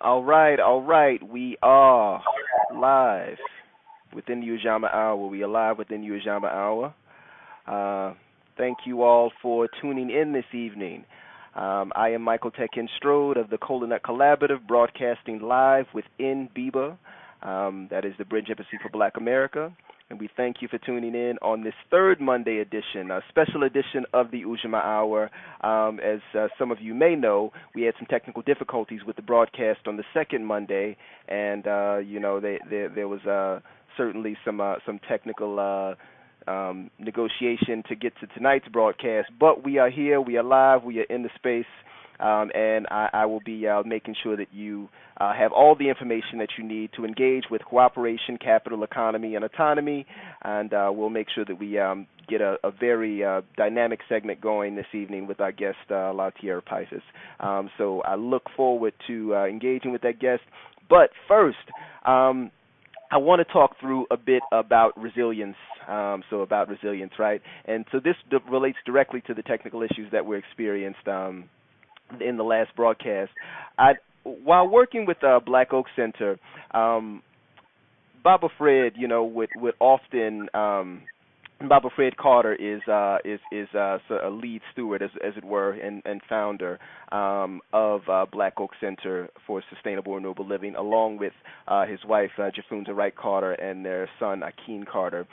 All right. We are live within the Ujamaa Hour. We are live within the Ujamaa Hour. Thank you all for tuning in this evening. I am Michael Tekin Strode of the Coconut Collaborative, broadcasting live within BIBA. That is the Bridge Embassy for Black America. And we thank you for tuning in on this third Monday edition, a special edition of the Ujamaa Hour. As some of you may know, we had some technical difficulties with the broadcast on the second Monday, and there was certainly some technical negotiation to get to tonight's broadcast. But we are here, we are live, we are in the space. And I will be making sure that you have all the information that you need to engage with cooperation, capital, economy, and autonomy. And we'll make sure that we get a very dynamic segment going this evening with our guest, LaTierra Piphus. So I look forward to engaging with that guest. But first, I want to talk through a bit about resilience. About resilience, right? And so this relates directly to the technical issues that were experienced in the last broadcast. While working with Black Oak Center, Baba Fred, would often Baba Fred Carter is a lead steward, as it were, and founder of Black Oak Center for Sustainable Renewable Living, along with his wife Jafunza Wright Carter and their son Akeem Carter.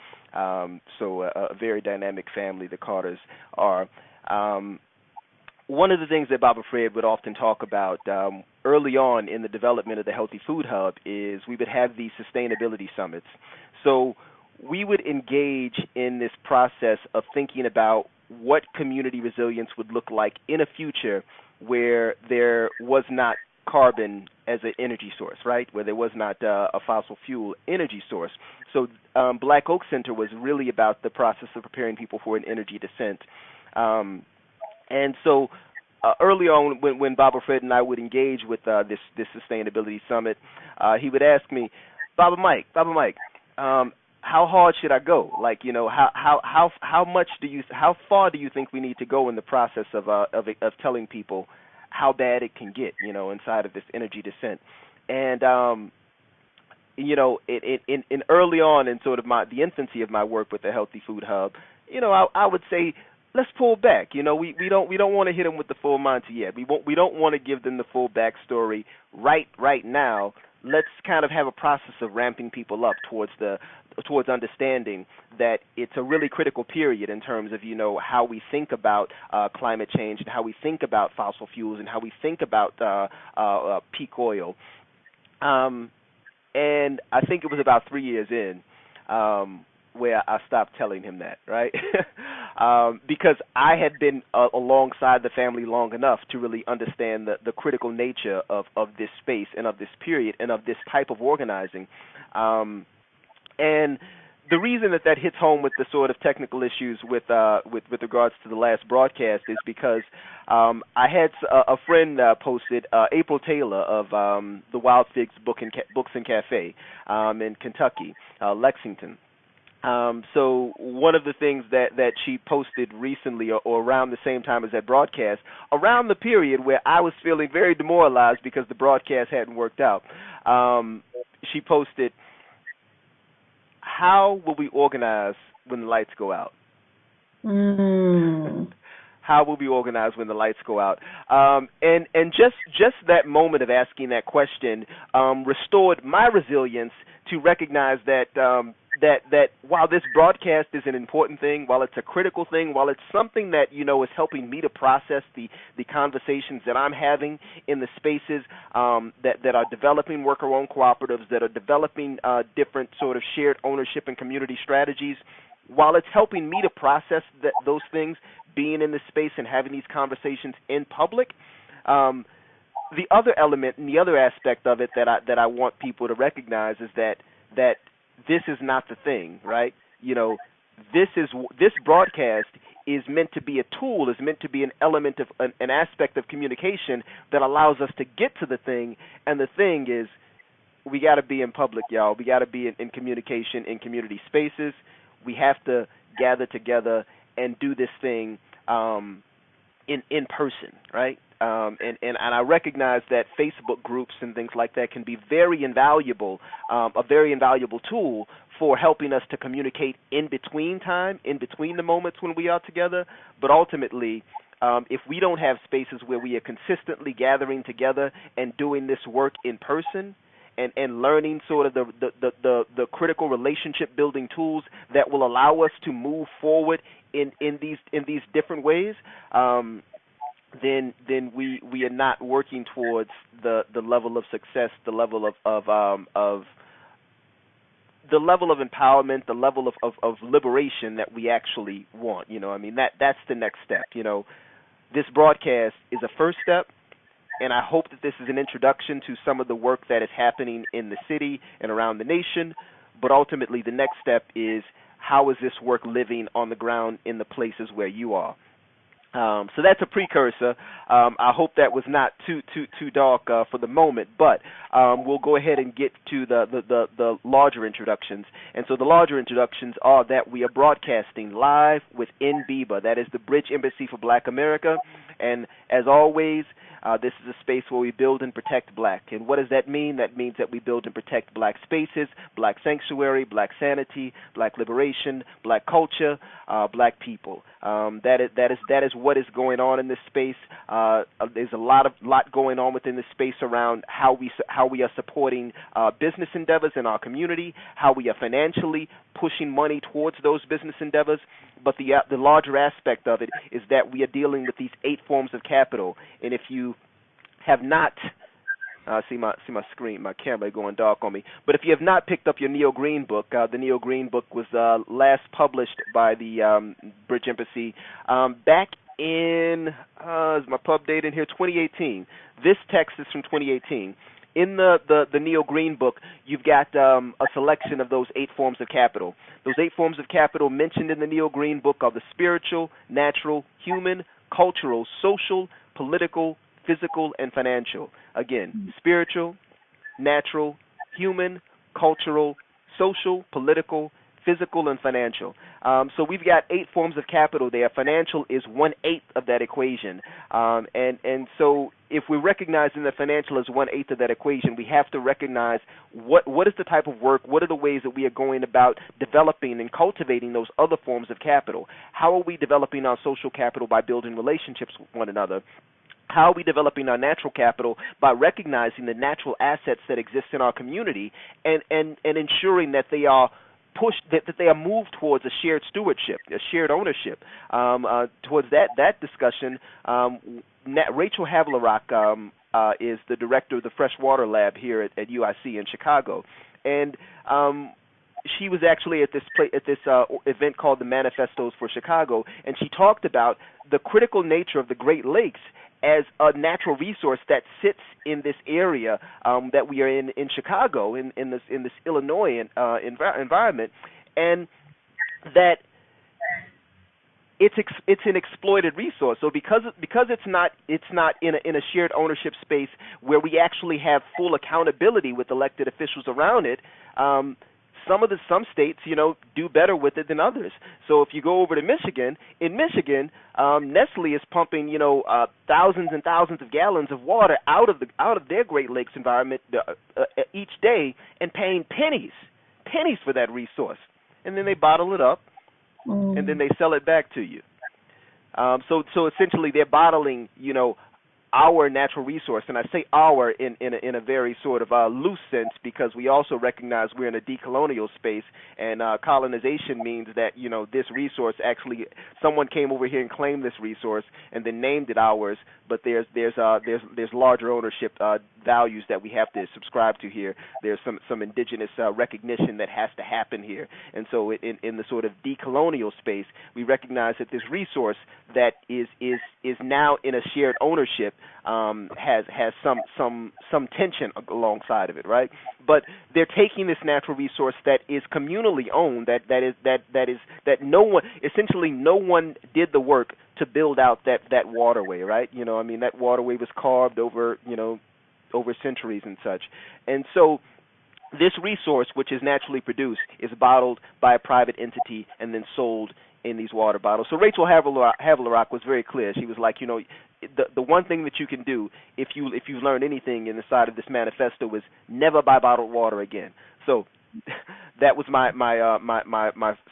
So a very dynamic family the Carters are. One of the things that Baba Fred would often talk about early on in the development of the Healthy Food Hub is we would have these sustainability summits. So we would engage in this process of thinking about what community resilience would look like in a future where there was not carbon as an energy source, right, where there was not a fossil fuel energy source. So Black Oak Center was really about the process of preparing people for an energy descent. And so early on, when Baba Fred and I would engage with this sustainability summit, he would ask me, Baba Mike, how hard should I go? Like, how far do you think we need to go in the process of telling people how bad it can get, inside of this energy descent? And in early on in sort of the infancy of my work with the Healthy Food Hub, I would say, let's pull back. We don't want to hit them with the full Monty yet. We don't want to give them the full backstory right now. Let's kind of have a process of ramping people up towards understanding that it's a really critical period in terms of how we think about climate change and how we think about fossil fuels and how we think about peak oil. And I think it was about 3 years in where I stopped telling him that, right? Because I had been alongside the family long enough to really understand the critical nature of this space and of this period and of this type of organizing. And the reason that hits home with the sort of technical issues with regards to the last broadcast is because I had a friend posted, April Taylor of the Wild Figs Books and Cafe in Kentucky, Lexington. So one of the things that she posted recently or around the same time as that broadcast, around the period where I was feeling very demoralized because the broadcast hadn't worked out, she posted, how will we organize when the lights go out? How will we organize when the lights go out? And just that moment of asking that question restored my resilience to recognize that while this broadcast is an important thing, while it's a critical thing, while it's something that is helping me to process the conversations that I'm having in the spaces that are developing worker-owned cooperatives, that are developing different sort of shared ownership and community strategies, while it's helping me to process those things, being in this space and having these conversations in public, the other element and the other aspect of it that I want people to recognize is that this is not the thing, right? This broadcast is meant to be a tool, is meant to be an element of an aspect of communication that allows us to get to the thing. And the thing is, we got to be in public, y'all. We got to be in communication in community spaces. We have to gather together and do this thing in person, right? and I recognize that Facebook groups and things like that can be very invaluable, a very invaluable tool for helping us to communicate in between time, in between the moments when we are together. But ultimately, if we don't have spaces where we are consistently gathering together and doing this work in person, and learning sort of the critical relationship building tools that will allow us to move forward in these different ways, then we are not working towards the level of success, the level of the level of empowerment, the level of liberation that we actually want. I mean, that's the next step. This broadcast is a first step, and I hope that this is an introduction to some of the work that is happening in the city and around the nation. But ultimately, the next step is, how is this work living on the ground in the places where you are? So that's a precursor. I hope that was not too dark for the moment, but we'll go ahead and get to the larger introductions. And so the larger introductions are that we are broadcasting live within BIBA. That is the Bridge Embassy for Black America. And as always, this is a space where we build and protect black. And what does that mean? That means that we build and protect black spaces, black sanctuary, black sanity, black liberation, black culture, black people. That is what is going on in this space. There's a lot going on within this space around how we are supporting business endeavors in our community, how we are financially pushing money towards those business endeavors. But the larger aspect of it is that we are dealing with these 8 forms of capital. And if you have not see my screen, my camera going dark on me. But if you have not picked up your Neo Green book, the Neo Green book was last published by the Bridge Embassy back in is my pub date in here, 2018. This text is from 2018. In the Neo Green book, you've got a selection of those 8 forms of capital. Those 8 forms of capital mentioned in the Neo Green book are the spiritual, natural, human, cultural, social, political, physical, and financial. Again, spiritual, natural, human, cultural, social, political, physical, and financial. So we've got 8 forms of capital there. Financial is 1/8 of that equation. And so if we're recognizing that financial is 1/8 of that equation, we have to recognize what is the type of work, what are the ways that we are going about developing and cultivating those other forms of capital. How are we developing our social capital? By building relationships with one another. How are we developing our natural capital? By recognizing the natural assets that exist in our community and ensuring that they are pushed, that they are moved towards a shared stewardship, a shared ownership. Towards that discussion, Rachel Havlerock is the director of the Freshwater Lab here at UIC in Chicago, and she was actually at this event called the Manifestos for Chicago, and she talked about the critical nature of the Great Lakes as a natural resource that sits in this area that we are in Chicago, in this Illinois environment, and that it's an exploited resource. So because it's not in a shared ownership space where we actually have full accountability with elected officials around it. Some states, do better with it than others. So if you go over to Michigan, in Michigan, Nestle is pumping, thousands and thousands of gallons of water out of their Great Lakes environment each day, and paying pennies for that resource, and then they bottle it up, and then they sell it back to you. So essentially, they're bottling, our natural resource, and I say our in a very sort of loose sense, because we also recognize we're in a decolonial space, and colonization means that this resource actually someone came over here and claimed this resource and then named it ours. But there's larger ownership values that we have to subscribe to here. There's some indigenous recognition that has to happen here, and so in the sort of decolonial space, we recognize that this resource that is now in a shared ownership has some tension alongside of it, right? But they're taking this natural resource that is communally owned, that no one did the work to build out that waterway, right? That waterway was carved over centuries and such. And so this resource, which is naturally produced, is bottled by a private entity and then sold in these water bottles. So Rachel Havelock was very clear. She was like, the one thing that you can do if you've learned anything in the side of this manifesto is never buy bottled water again. So that was my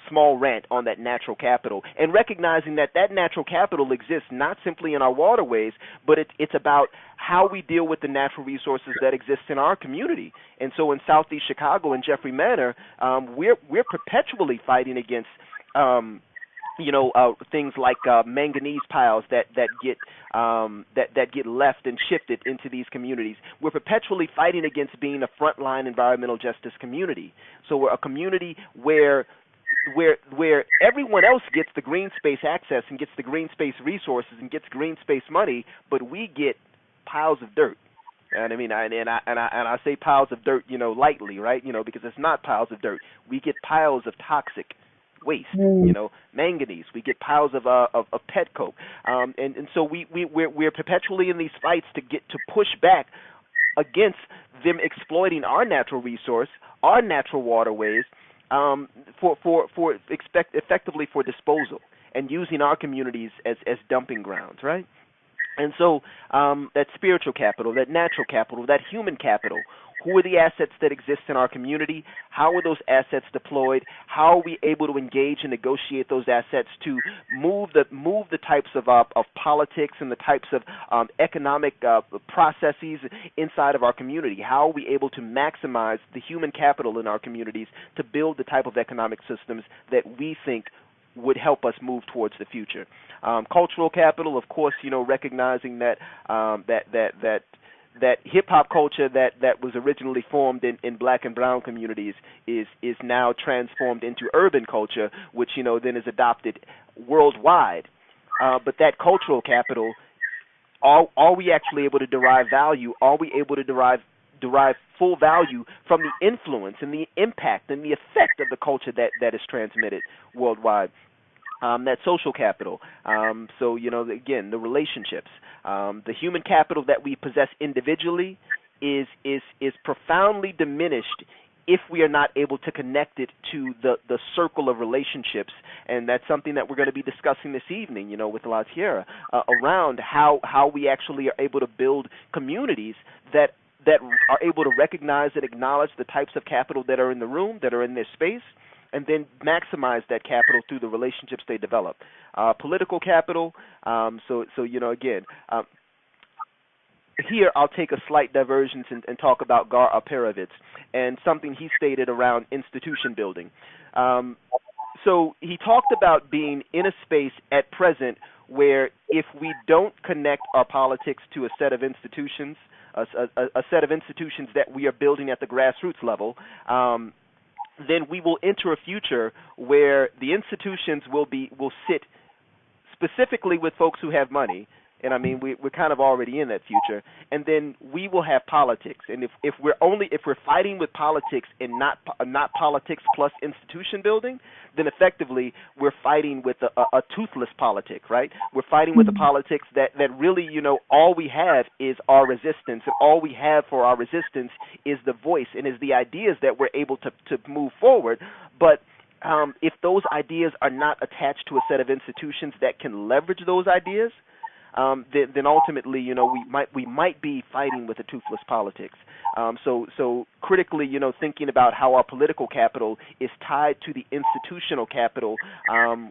small rant on that natural capital, and recognizing that natural capital exists not simply in our waterways, but it's about how we deal with the natural resources that exist in our community. And so in Southeast Chicago in Jeffrey Manor, we're perpetually fighting against things like manganese piles that get left and shifted into these communities. We're perpetually fighting against being a frontline environmental justice community. So we're a community where everyone else gets the green space access and gets the green space resources and gets green space money, but we get piles of dirt. And I mean, I say piles of dirt, lightly, right? Because it's not piles of dirt. We get piles of toxic waste, manganese. We get piles of pet coke, and so we're perpetually in these fights to push back against them exploiting our natural resource, our natural waterways, effectively for disposal, and using our communities as dumping grounds, right? And so that spiritual capital, that natural capital, that human capital, who are the assets that exist in our community? How are those assets deployed? How are we able to engage and negotiate those assets to move the types of politics and the types of economic processes inside of our community? How are we able to maximize the human capital in our communities to build the type of economic systems that we think would help us move towards the future? Cultural capital, of course, recognizing that that hip hop culture that was originally formed in black and brown communities is now transformed into urban culture, which then is adopted worldwide. But that cultural capital, are we actually able to derive value? Are we able to derive full value from the influence and the impact and the effect of the culture that is transmitted worldwide? That social capital. So, again, the relationships. The human capital that we possess individually is profoundly diminished if we are not able to connect it to the circle of relationships. And that's something that we're going to be discussing this evening, with LaTierra, around how we actually are able to build communities that are able to recognize and acknowledge the types of capital that are in the room, that are in their space, and then maximize that capital through the relationships they develop. Political capital, again, here I'll take a slight divergence and talk about Gar Alperovitz and something he stated around institution building. So he talked about being in a space at present where if we don't connect our politics to a set of institutions, a set of institutions that we are building at the grassroots level, then we will enter a future where the institutions will sit specifically with folks who have money, and I mean we're kind of already in that future, and then we will have politics. And if we're fighting with politics and not politics plus institution building, then effectively we're fighting with a toothless politic, right? We're fighting with a politics that really, all we have is our resistance, and all we have for our resistance is the voice and is the ideas that we're able to move forward. But if those ideas are not attached to a set of institutions that can leverage those ideas, then ultimately, we might be fighting with a toothless politics. So critically, thinking about how our political capital is tied to the institutional capital,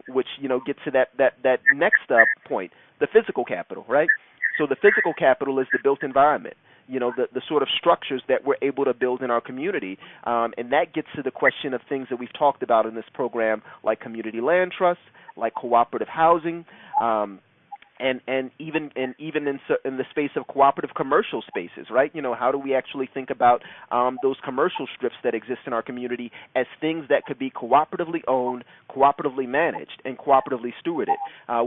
which gets to that next point, the physical capital, right? So the physical capital is the built environment. The sort of structures that we're able to build in our community, and that gets to the question of things that we've talked about in this program, like community land trusts, like cooperative housing, and even in the space of cooperative commercial spaces, right? How do we actually think about those commercial strips that exist in our community as things that could be cooperatively owned, cooperatively managed, and cooperatively stewarded,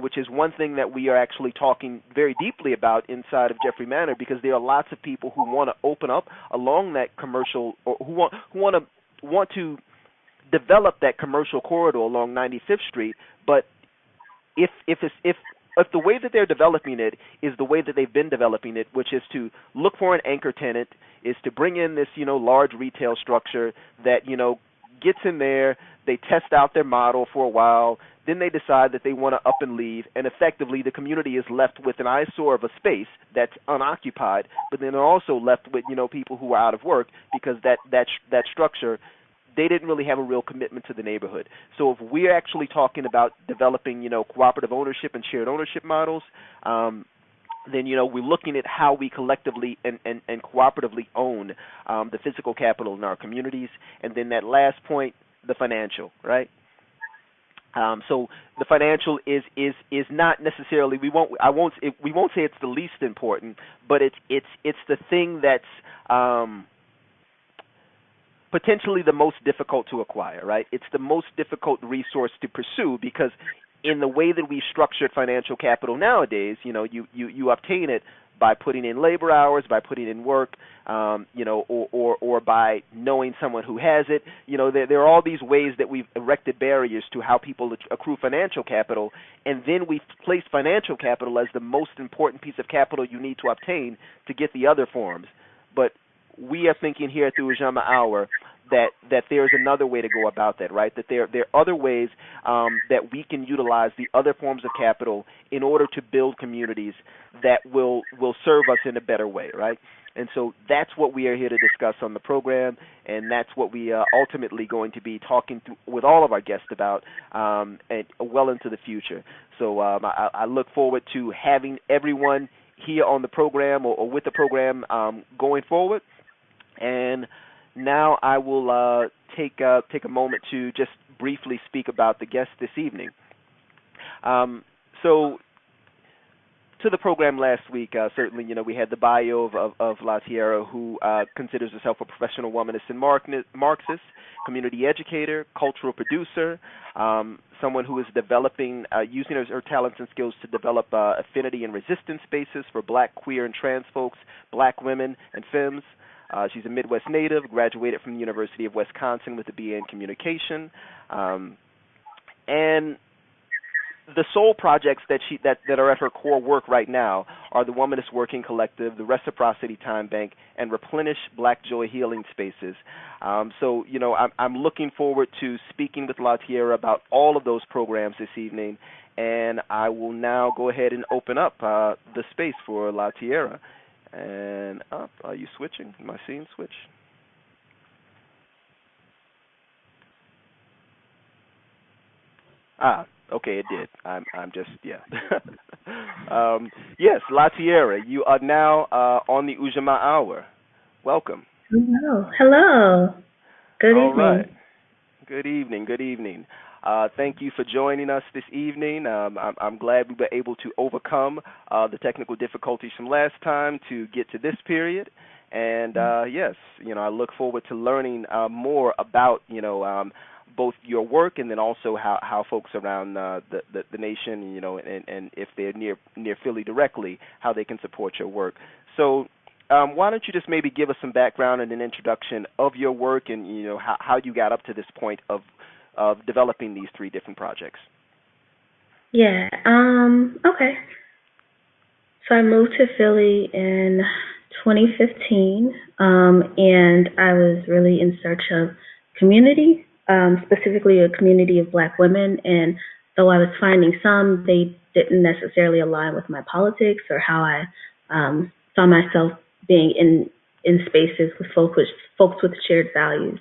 which is one thing that we are actually talking very deeply about inside of Jeffrey Manor, because there are lots of people who want to open up along that commercial, or who want to develop that commercial corridor along 95th Street, but if the way that they're developing it is the way that they've been developing it, which is to look for an anchor tenant, is to bring in this, large retail structure that, gets in there, they test out their model for a while, then they decide that they want to up and leave, and effectively the community is left with an eyesore of a space that's unoccupied, but then they're also left with, people who are out of work because that structure, they didn't really have a real commitment to the neighborhood. So if we're actually talking about developing, cooperative ownership and shared ownership models, then we're looking at how we collectively and cooperatively own the physical capital in our communities, and then that last point, the financial, right? So the financial is not necessarily, we won't say it's the least important, but it's the thing that's potentially the most difficult to acquire, right? It's the most difficult resource to pursue because in the way that we've structured financial capital nowadays, you obtain it by putting in labor hours, by putting in work, or by knowing someone who has it. There are all these ways that we've erected barriers to how people accrue financial capital, and then we've placed financial capital as the most important piece of capital you need to obtain to get the other forms. But we are thinking here through Ujamaa Hour that there's another way to go about that, right? That there are other ways that we can utilize the other forms of capital in order to build communities that will serve us in a better way, right? And so that's what we are here to discuss on the program, and that's what we are ultimately going to be talking with all of our guests about and well into the future. So I look forward to having everyone here on the program or with the program going forward. And now I will take a moment to just briefly speak about the guest this evening. So to the program last week, certainly, we had the bio of LaTierra, who considers herself a professional womanist and Marxist, community educator, cultural producer, someone who is developing, using her talents and skills to develop affinity and resistance spaces for Black, queer, and trans folks, Black women, and femmes. She's a Midwest native, graduated from the University of Wisconsin with a BA in communication, and the sole projects that are at her core work right now are the Womanist Working Collective, the Reciprocity Time Bank, and Replenish Black Joy Healing Spaces. So, I'm looking forward to speaking with LaTierra about all of those programs this evening, and I will now go ahead and open up the space for LaTierra. And up, are you switching? Am I seeing switch? Okay, it did. I'm just, yeah. Yes, LaTierra, you are now on the Ujamaa Hour. Welcome. Hello. Good All evening. right. Good evening. Good evening. Thank you for joining us this evening. I'm glad we were able to overcome the technical difficulties from last time to get to this period. And yes, I look forward to learning more about, both your work and then also how folks around the nation, and if they're near Philly directly, how they can support your work. So why don't you just maybe give us some background and an introduction of your work and, how you got up to this point of developing these three different projects. Yeah. Okay. So I moved to Philly in 2015, and I was really in search of community, specifically a community of Black women. And though I was finding some, they didn't necessarily align with my politics or how I saw myself being in spaces with folks with shared values.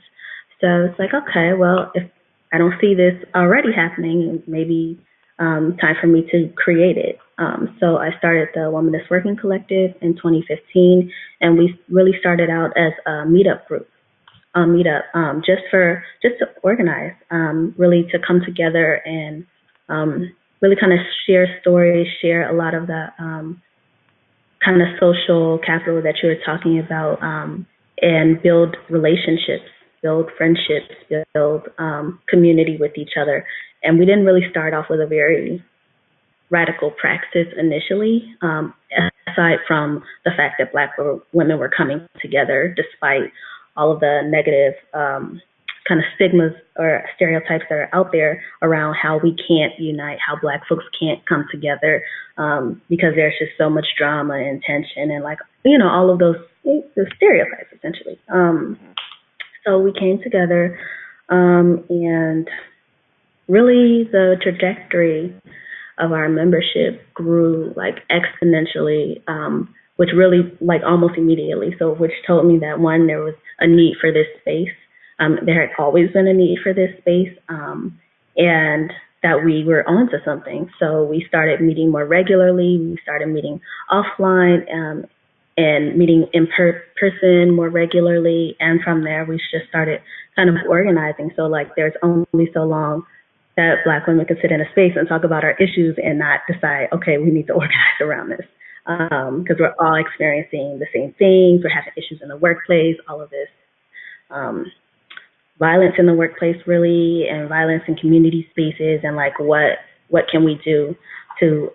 So it's like, okay, well, if I don't see this already happening, maybe time for me to create it. So I started the Womanist Working Collective in 2015, and we really started out as a meetup group, just to organize, really to come together and really kind of share stories, share a lot of the kind of social capital that you were talking about, and build relationships, build friendships, build community with each other. And we didn't really start off with a very radical practice initially, aside from the fact that Black women were coming together despite all of the negative kind of stigmas or stereotypes that are out there around how we can't unite, how Black folks can't come together, because there's just so much drama and tension and all of those stereotypes essentially. So we came together And really the trajectory of our membership grew like exponentially, which really like almost immediately. So which told me that one, there was a need for this space. There had always been a need for this space, and that we were onto something. So we started meeting more regularly. We started meeting offline, and meeting in person more regularly. And from there, we just started kind of organizing. So like there's only so long that Black women can sit in a space and talk about our issues and not decide, okay, we need to organize around this. Because we're all experiencing the same things. We're having issues in the workplace, all of this. Violence in the workplace really, and violence in community spaces, and like what can we do to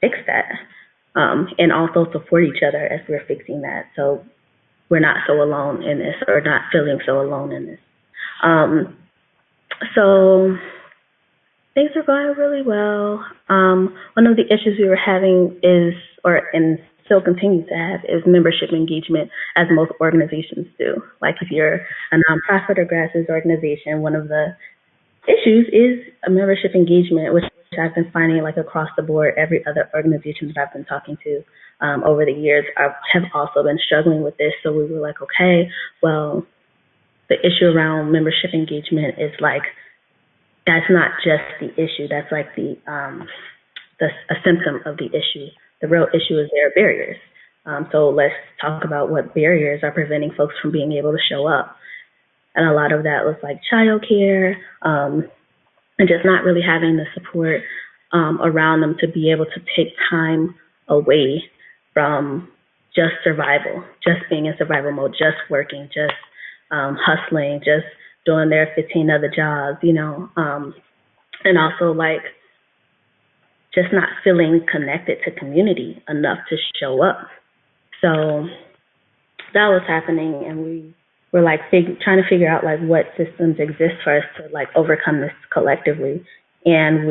fix that, and also support each other as we're fixing that, so we're not so alone in this, or not feeling so alone in this. So things are going really well. One of the issues we were having is, and still continue to have, is membership engagement, as most organizations do. Like if you're a nonprofit or grassroots organization, one of the issues is a membership engagement, which I've been finding like across the board. Every other organization that I've been talking to over the years have also been struggling with this. So we were like, okay, well, the issue around membership engagement is like, that's not just the issue. That's like a symptom of the issue. The real issue is there are barriers. So let's talk about what barriers are preventing folks from being able to show up. And a lot of that was like childcare, and just not really having the support around them to be able to take time away from just survival, just being in survival mode, just working, just hustling, just doing their 15 other jobs, and also like just not feeling connected to community enough to show up. So that was happening, and we were like trying to figure out like what systems exist for us to like overcome this collectively. And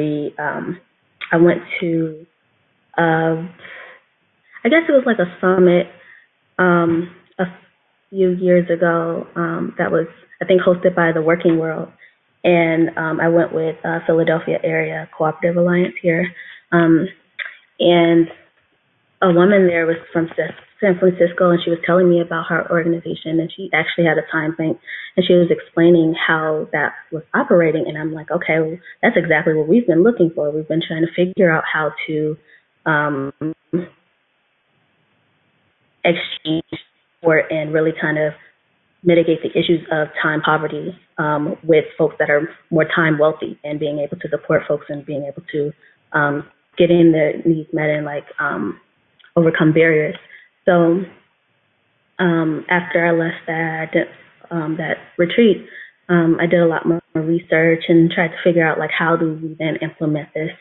I went to, I guess it was like a summit a few years ago that was, I think, hosted by the Working World. And I went with Philadelphia Area Cooperative Alliance here. And a woman there was from San Francisco, and she was telling me about her organization, and she actually had a time bank, and she was explaining how that was operating. And I'm like, okay, well, that's exactly what we've been looking for. We've been trying to figure out how to exchange for and really kind of mitigate the issues of time poverty with folks that are more time wealthy, and being able to support folks and being able to get in their needs met and like overcome barriers. So after I left that retreat, I did a lot more research and tried to figure out like how do we then implement this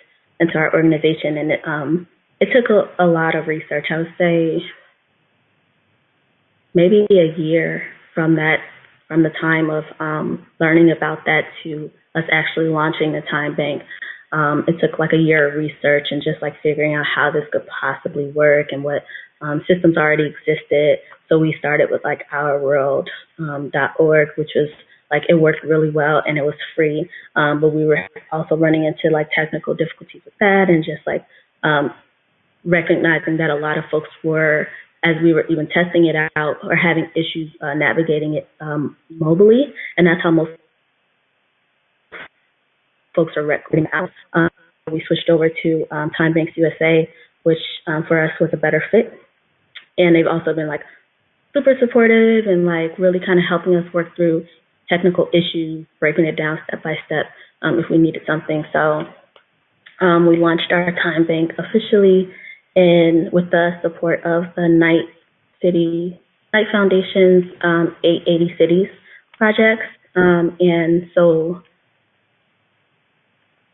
into our organization. And it took a lot of research. I would say maybe a year from the time of learning about that to us actually launching the time bank. It took like a year of research and just like figuring out how this could possibly work and what systems already existed. So we started with like ourworld.org, which was like, it worked really well and it was free. But we were also running into like technical difficulties with that, and just like recognizing that a lot of folks were, as we were even testing it out, or having issues navigating it mobily. And that's how most folks are recording out. We switched over to Time Banks USA, which for us was a better fit. And they've also been like super supportive and like really kind of helping us work through technical issues, breaking it down step by step if we needed something. So we launched our Time Bank officially, and with the support of the Knight Foundation's 880 Cities projects. And so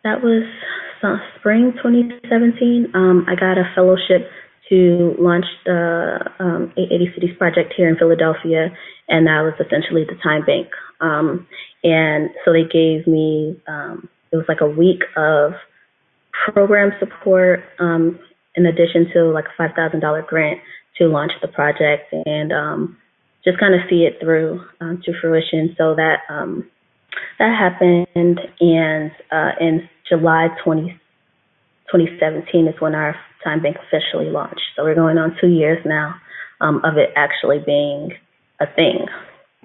that was spring 2017. I got a fellowship to launch the 880 Cities project here in Philadelphia, and that was essentially the Time Bank. And so they gave me, it was like a week of program support, in addition to like a $5,000 grant to launch the project and just kind of see it through to fruition. So that That happened, and in July 2017 is when our time bank officially launched. So we're going on 2 years now of it actually being a thing.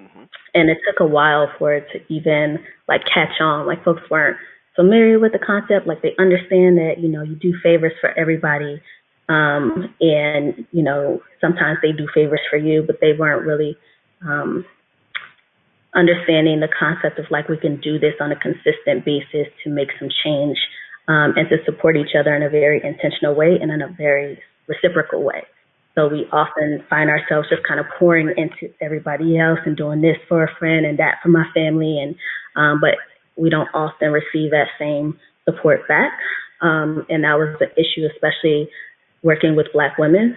Mm-hmm. And it took a while for it to even like catch on. Like folks weren't familiar with the concept. Like they understand that, you know, you do favors for everybody. And, you know, sometimes they do favors for you, but they weren't really understanding the concept of like we can do this on a consistent basis to make some change and to support each other in a very intentional way and in a very reciprocal way. So we often find ourselves just kind of pouring into everybody else and doing this for a friend and that for my family, and but we don't often receive that same support back. And that was the issue, especially working with Black women.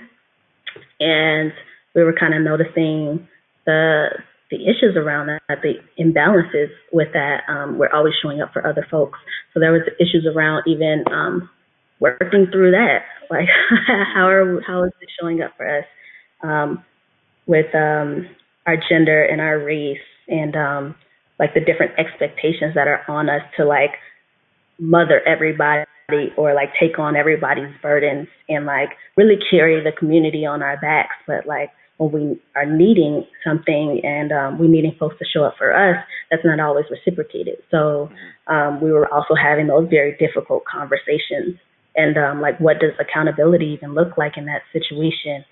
And we were kind of noticing the issues around that, the imbalances with that. We're always showing up for other folks. So there was issues around even working through that. Like how is it showing up for us with our gender and our race and like the different expectations that are on us to like mother everybody or like take on everybody's burdens and like really carry the community on our backs. But like when we are needing something and we're needing folks to show up for us, that's not always reciprocated. So we were also having those very difficult conversations. And like, what does accountability even look like in that situation?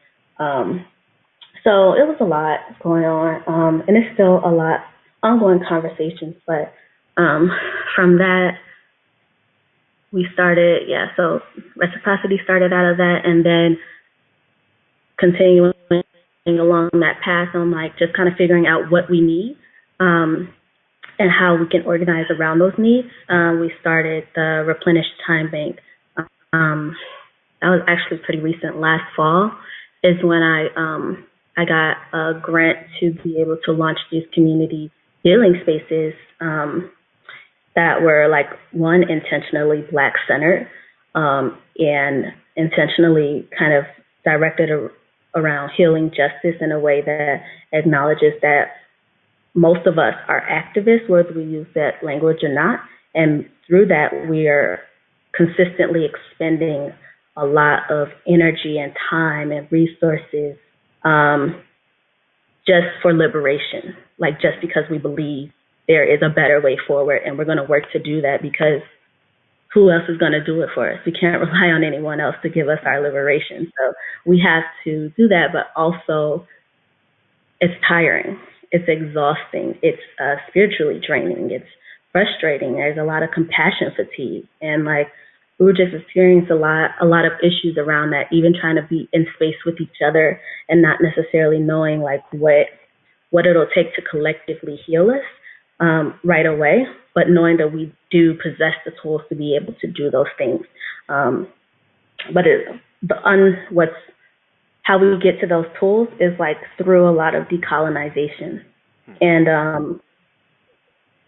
So it was a lot going on, and it's still a lot ongoing conversations. But from that, we started, so reciprocity started out of that, and then continuing along that path on like just kind of figuring out what we need and how we can organize around those needs. We started the Replenished Time Bank. That was actually pretty recent. Last fall is when I got a grant to be able to launch these community healing spaces that were like one intentionally Black centered and intentionally kind of directed around healing justice in a way that acknowledges that most of us are activists, whether we use that language or not, and through that we are consistently expending a lot of energy and time and resources just for liberation, like just because we believe there is a better way forward, and we're going to work to do that because who else is going to do it for us? We can't rely on anyone else to give us our liberation. So we have to do that, but also it's tiring, it's exhausting, it's spiritually draining, it's frustrating. There's a lot of compassion fatigue, and like we were just experiencing a lot of issues around that, even trying to be in space with each other and not necessarily knowing like what it'll take to collectively heal us right away, but knowing that we do possess the tools to be able to do those things. But how we get to those tools is like through a lot of decolonization, and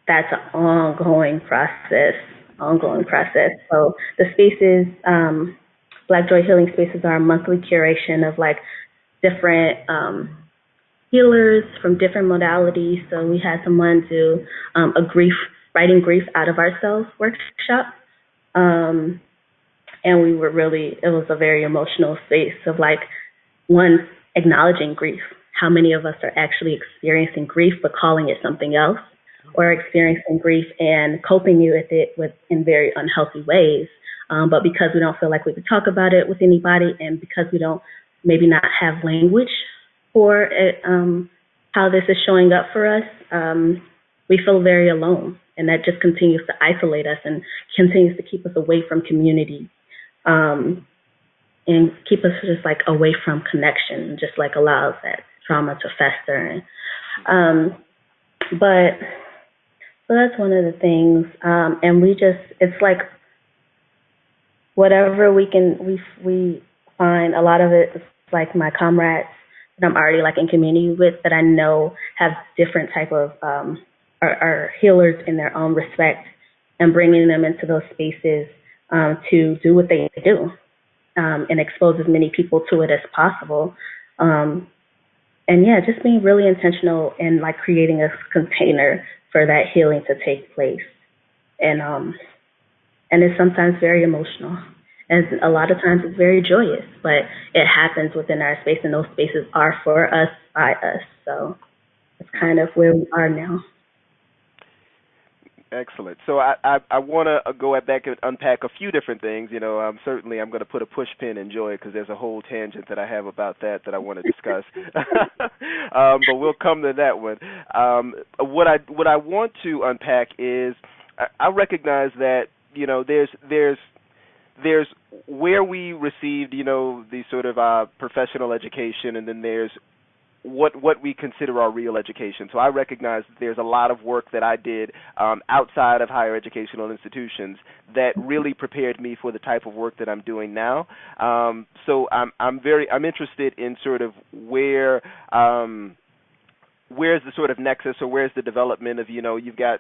that's an ongoing process. So the spaces, Black Joy Healing Spaces, are a monthly curation of like different healers from different modalities. So we had someone do a writing grief out of ourselves workshop. And it was a very emotional space of like, one, acknowledging grief. How many of us are actually experiencing grief but calling it something else, or experiencing grief and coping with it in very unhealthy ways. But because we don't feel like we can talk about it with anybody, and because we don't maybe not have language for it, how this is showing up for us, we feel very alone. And that just continues to isolate us and continues to keep us away from community and keep us just like away from connection, just like allows that trauma to fester. So that's one of the things. And it's like whatever we find, a lot of it is like my comrades that I'm already like in community with, that I know have different type of, are healers in their own respect, and bringing them into those spaces to do what they do and expose as many people to it as possible. yeah, just being really intentional and like creating a container for that healing to take place. And it's sometimes very emotional. And a lot of times it's very joyous, but it happens within our space, and those spaces are for us, by us. So it's kind of where we are now. Excellent. So I want to go back and unpack a few different things. Certainly I'm going to put a push pin in joy because there's a whole tangent that I have about that I want to discuss. But we'll come to that one. What I want to unpack is I recognize that there's where we received the sort of professional education, and then there's what we consider our real education. So I recognize that there's a lot of work that I did outside of higher educational institutions that really prepared me for the type of work that I'm doing now. So I'm interested in sort of where's the sort of nexus, or where's the development of you've got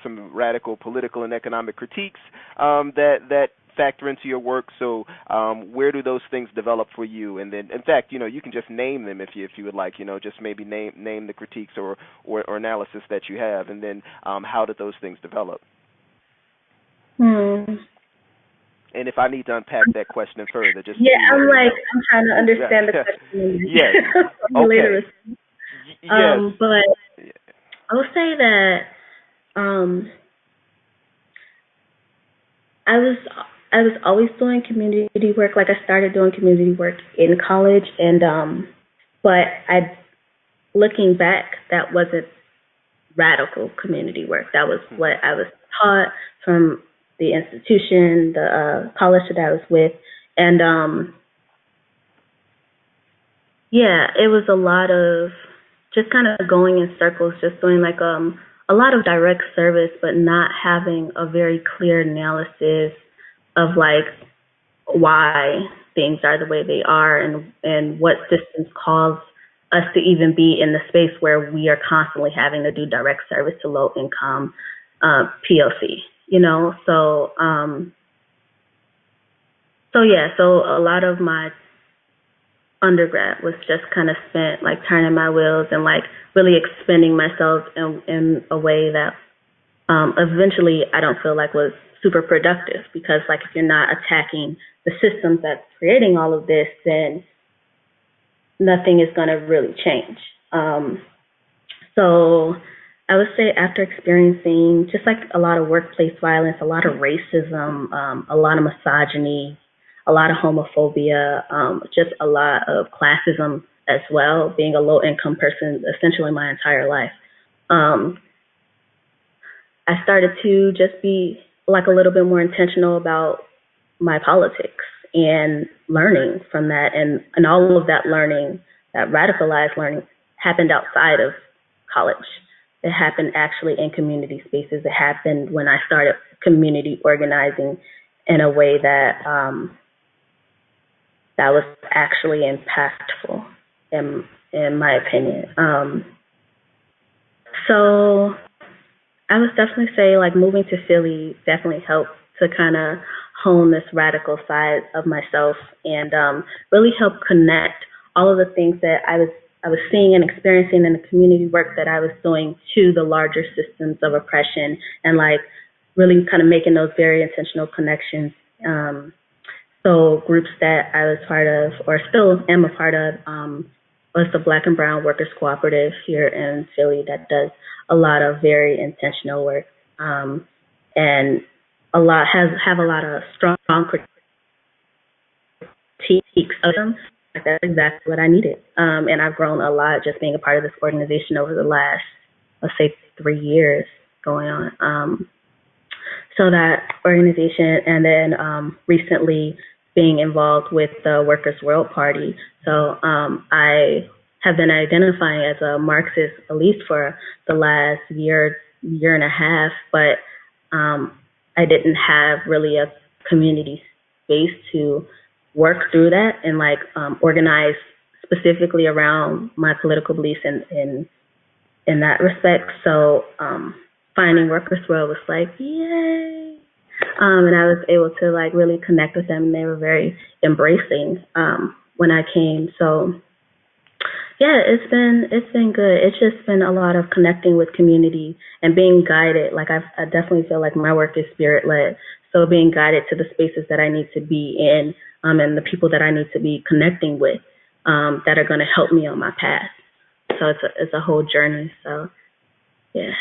some radical political and economic critiques that factor into your work. So where do those things develop for you? And then, in fact, you can just name them if you would like. Just maybe name the critiques or analysis that you have, and then how did those things develop? Hmm. And if I need to unpack that question further, just I'm trying to understand the question. Yes. Okay. Yes. But I will say that I was always doing community work. Like, I started doing community work in college, and but looking back, that wasn't radical community work. That was what I was taught from the institution, the college that I was with, and it was a lot of just kind of going in circles, just doing like a lot of direct service, but not having a very clear analysis of like why things are the way they are, and what systems cause us to even be in the space where we are constantly having to do direct service to low income POC. So a lot of my undergrad was just kind of spent like turning my wheels and like really expending myself in a way that eventually I don't feel like was super productive, because like if you're not attacking the systems that's creating all of this, then nothing is going to really change. So I would say, after experiencing just like a lot of workplace violence, a lot of racism, a lot of misogyny, a lot of homophobia, just a lot of classism as well, being a low-income person essentially my entire life, I started to just be like a little bit more intentional about my politics and learning from that. And all of that learning, that radicalized learning, happened outside of college. It happened actually in community spaces. It happened when I started community organizing in a way that that was actually impactful, in my opinion. So I would definitely say like moving to Philly definitely helped to kind of hone this radical side of myself, and really help connect all of the things that I was seeing and experiencing in the community work that I was doing to the larger systems of oppression, and like really kind of making those very intentional connections. So groups that I was part of, or still am a part of, was the Black and Brown Workers Cooperative here in Philly, that does a lot of very intentional work, and have a lot of strong critiques of them. That's exactly what I needed, and I've grown a lot just being a part of this organization over the last, let's say, 3 years going on. So that organization, and then recently being involved with the Workers' World Party. So I have been identifying as a Marxist at least for the last year and a half, but I didn't have really a community space to work through that and like organize specifically around my political beliefs in that respect. So finding Workers' World was like, yay. And I was able to like really connect with them, and they were very embracing when I came. So Yeah, it's been good. It's just been a lot of connecting with community and being guided. Like I definitely feel like my work is spirit led. So being guided to the spaces that I need to be in, and the people that I need to be connecting with, that are going to help me on my path. So it's a whole journey. So yeah.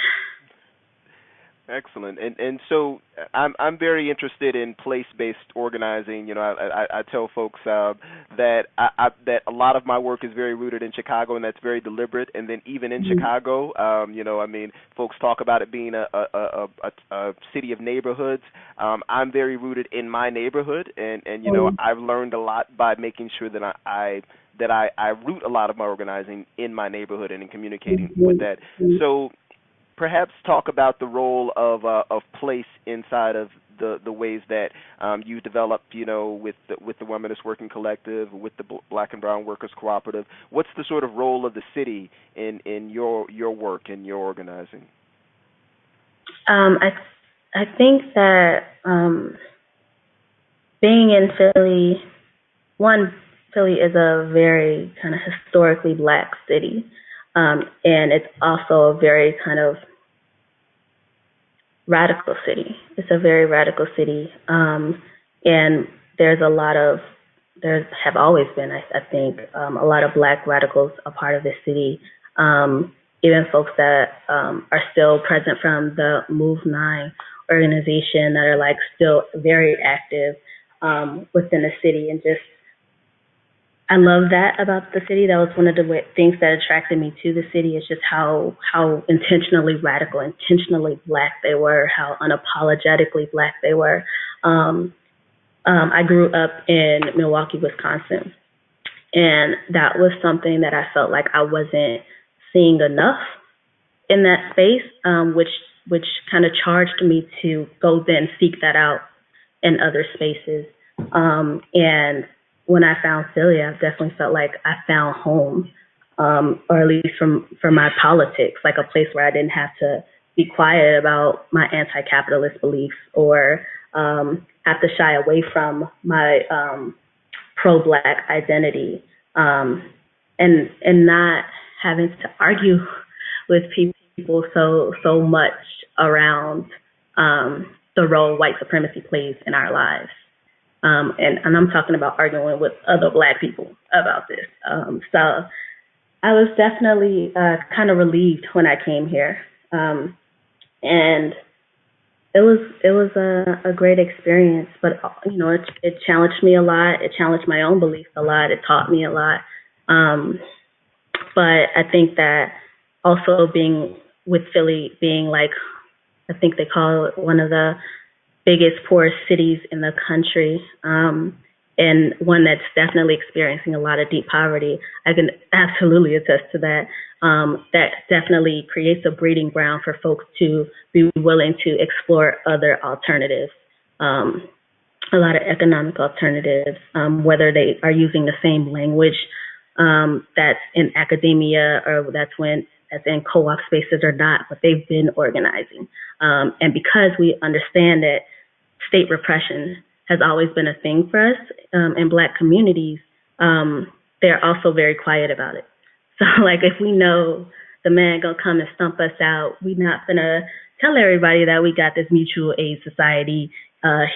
Excellent. And so I'm very interested in place-based organizing. You know, I tell folks that a lot of my work is very rooted in Chicago, and that's very deliberate. And then even in Chicago, you know, I mean, folks talk about it being a city of neighborhoods. I'm very rooted in my neighborhood, and you know, I've learned a lot by making sure that I root a lot of my organizing in my neighborhood and in communicating with that. So perhaps talk about the role of place inside of the ways that you develop, you know, with the Womanist Working Collective, with the Black and Brown Workers Cooperative. What's the sort of role of the city in your work and your organizing? I think that being in Philly, Philly is a very kind of historically Black city, and it's also a very kind of radical city. It's a very radical city, and there have always been, I think, a lot of Black radicals a part of the city. Even folks that are still present from the Move 9 organization that are like still very active within the city, and just I love that about the city. That was one of the things that attracted me to the city, is just how intentionally radical, intentionally Black they were, how unapologetically Black they were. I grew up in Milwaukee, Wisconsin, and that was something that I felt like I wasn't seeing enough in that space, which kind of charged me to go then seek that out in other spaces. And when I found Philly, I definitely felt like I found home, or at least from my politics, like a place where I didn't have to be quiet about my anti-capitalist beliefs, or have to shy away from my pro-Black identity, and not having to argue with people so much around the role white supremacy plays in our lives. And I'm talking about arguing with other Black people about this. So I was definitely kind of relieved when I came here, and it was a great experience. But you know, it challenged me a lot. It challenged my own beliefs a lot. It taught me a lot. But I think that also being with Philly being like, I think they call it one of the biggest, poorest cities in the country, and one that's definitely experiencing a lot of deep poverty. I can absolutely attest to that. That definitely creates a breeding ground for folks to be willing to explore other alternatives, a lot of economic alternatives, whether they are using the same language that's in academia, or that's in co-op spaces or not, but they've been organizing. And because we understand that state repression has always been a thing for us in Black communities, they're also very quiet about it. So, like, if we know the man gonna come and stump us out, we're not gonna tell everybody that we got this mutual aid society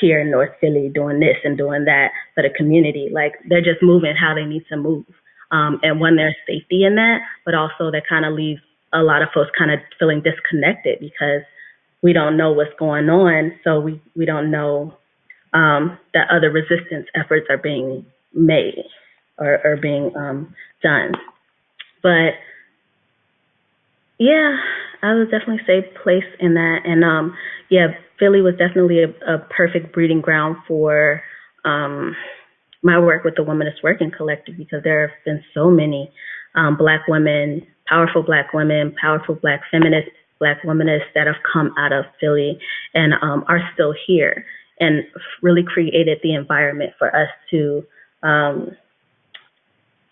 here in North Philly doing this and doing that for the community. Like, they're just moving how they need to move. And when there's safety in that, but also that kind of leaves a lot of folks kind of feeling disconnected because we don't know what's going on. So we don't know that other resistance efforts are being made or being done. But yeah, I would definitely say place in that. And yeah, Philly was definitely a perfect breeding ground for my work with the Womanist Working Collective, because there have been so many Black women, powerful Black feminists, Black womanists that have come out of Philly and are still here, and really created the environment for us to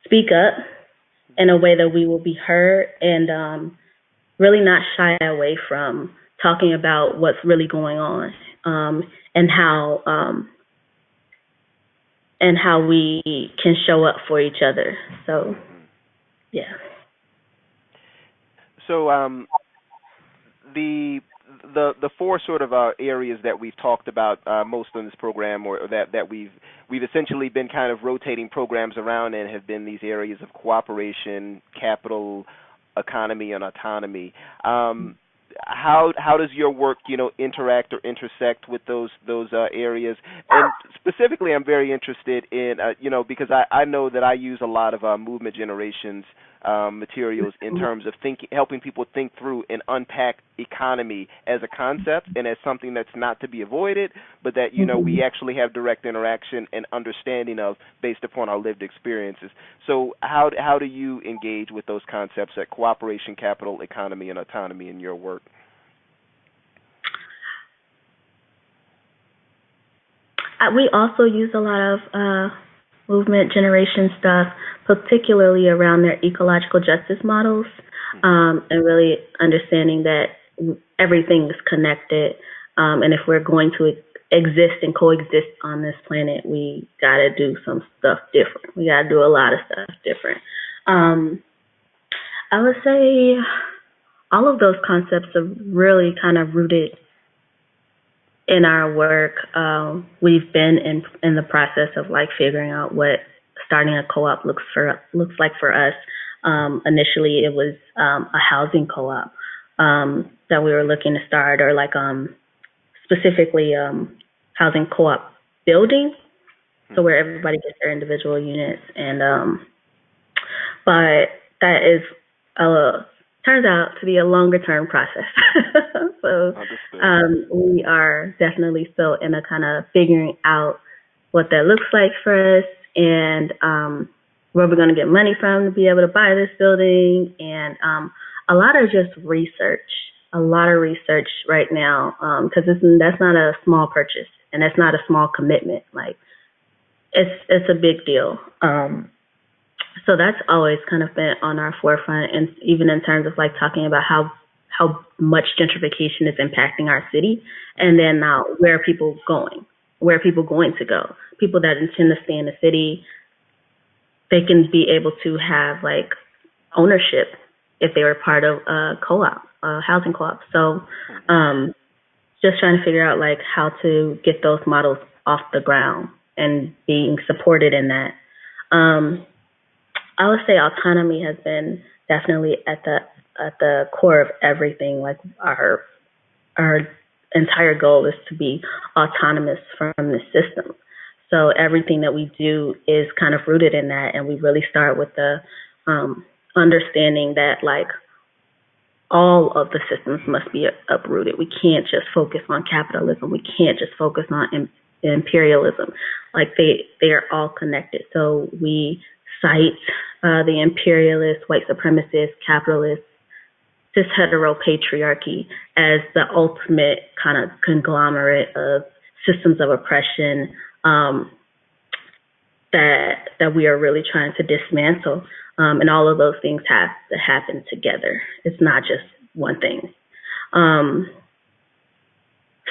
speak up in a way that we will be heard, and really not shy away from talking about what's really going on, and how we can show up for each other. So Yeah. So the four sort of areas that we've talked about most on this program, or that we've essentially been kind of rotating programs around, and have been these areas of cooperation, capital, economy, and autonomy. How does your work, interact or intersect with those areas? And specifically, I'm very interested in, because I know that I use a lot of movement generations materials in terms of helping people think through and unpack economy as a concept and as something that's not to be avoided, but that we actually have direct interaction and understanding of based upon our lived experiences. So how do you engage with those concepts like cooperation, capital, economy, and autonomy in your work? We also use a lot of movement generation stuff, particularly around their ecological justice models, and really understanding that everything is connected. And if we're going to exist and coexist on this planet, we got to do some stuff different. We got to do a lot of stuff different. I would say all of those concepts are really kind of rooted in our work. We've been in the process of like figuring out what starting a co-op looks like for us. Initially, it was a housing co-op that we were looking to start, or like specifically housing co-op building, so where everybody gets their individual units. And but that is turns out to be a longer term process. So we are definitely still in a kind of figuring out what that looks like for us, and where we're going to get money from to be able to buy this building, and a lot of just research. A lot of research right now, because that's not a small purchase, and that's not a small commitment. Like it's a big deal. So that's always kind of been on our forefront, and even in terms of like talking about how much gentrification is impacting our city, and then now where are people going? Where are people going to go? People that intend to stay in the city, they can be able to have like ownership if they were part of a co-op, a housing co-op. So just trying to figure out like how to get those models off the ground and being supported in that. I would say autonomy has been definitely at the core of everything. Like our entire goal is to be autonomous from the system. So everything that we do is kind of rooted in that, and we really start with the understanding that like all of the systems must be uprooted. We can't just focus on capitalism. We can't just focus on imperialism. Like they are all connected. So we cite the imperialist, white supremacist, capitalist, cis hetero patriarchy as the ultimate kind of conglomerate of systems of oppression that we are really trying to dismantle. And all of those things have to happen together. It's not just one thing.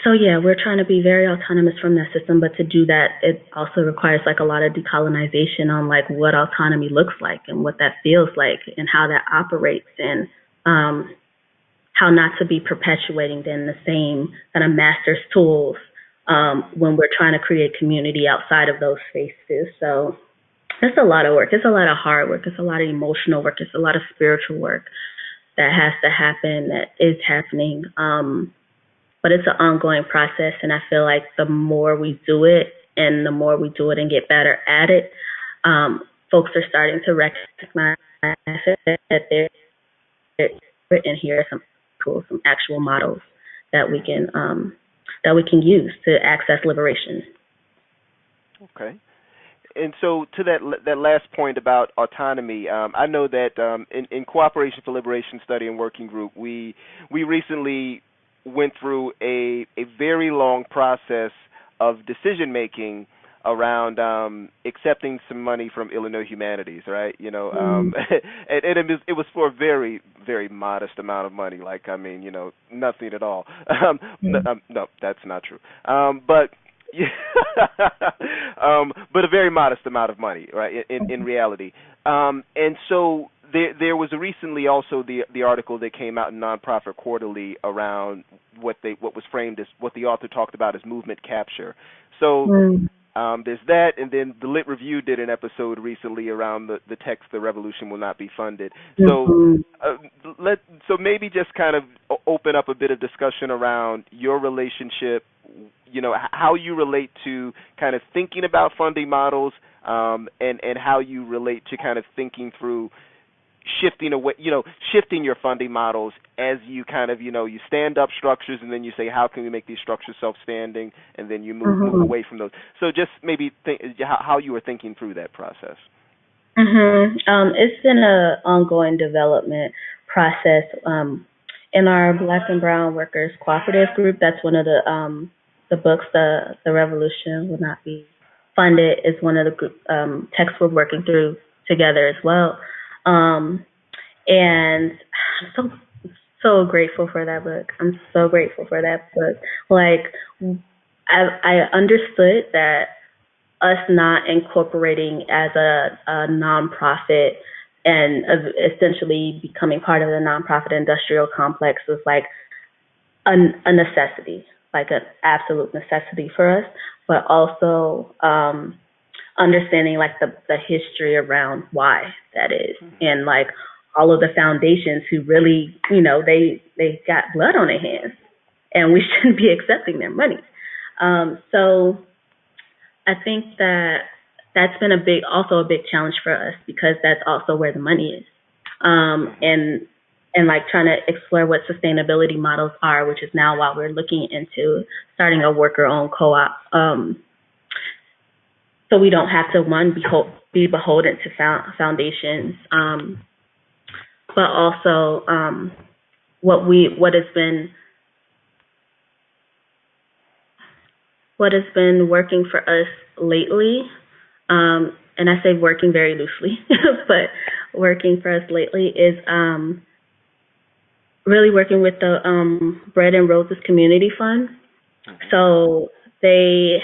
So yeah, we're trying to be very autonomous from that system, but to do that, it also requires like a lot of decolonization on like what autonomy looks like and what that feels like and how that operates, and how not to be perpetuating then the same kind of master's tools when we're trying to create community outside of those spaces. So it's a lot of work. It's a lot of hard work. It's a lot of emotional work. It's a lot of spiritual work that has to happen, that is happening. But it's an ongoing process, and I feel like the more we do it and the more we do it and get better at it, folks are starting to recognize that they're and here are some tools, some actual models that we can use to access liberation. Okay. And so to that last point about autonomy, I know that in Cooperation for Liberation Study and Working Group, we recently went through a very long process of decision making around accepting some money from Illinois Humanities, right? And it was for a very, very modest amount of money. Like, I mean, nothing at all. No, that's not true. But a very modest amount of money, right? In reality, and so there was recently also the article that came out in Nonprofit Quarterly around what was framed as what the author talked about as movement capture. So there's that, and then the Lit Review did an episode recently around the text "The Revolution Will Not Be Funded." So so maybe just kind of open up a bit of discussion around your relationship, how you relate to kind of thinking about funding models, and how you relate to kind of thinking through shifting away, shifting your funding models as you kind of, you stand up structures and then you say, how can we make these structures self-standing, and then you move away from those. So just maybe how you were thinking through that process. It's been an ongoing development process. In our Black and Brown Workers Cooperative group, that's one of the books, the Revolution Will Not Be Funded, is one of the group texts we're working through together as well. And I'm so grateful for that book. I'm so grateful for that book. Like, I understood that us not incorporating as a nonprofit and essentially becoming part of the nonprofit industrial complex was like a necessity, like an absolute necessity for us, but also understanding like the history around why that is, and like all of the foundations who really, they got blood on their hands, and we shouldn't be accepting their money. So I think that's been also a big challenge for us, because that's also where the money is, and like trying to explore what sustainability models are, which is now why we're looking into starting a worker-owned co-op. So we don't have to, one, be beholden to foundations, but also what has been working for us lately, and I say working very loosely, but working for us lately is really working with the Bread and Roses Community Fund. So they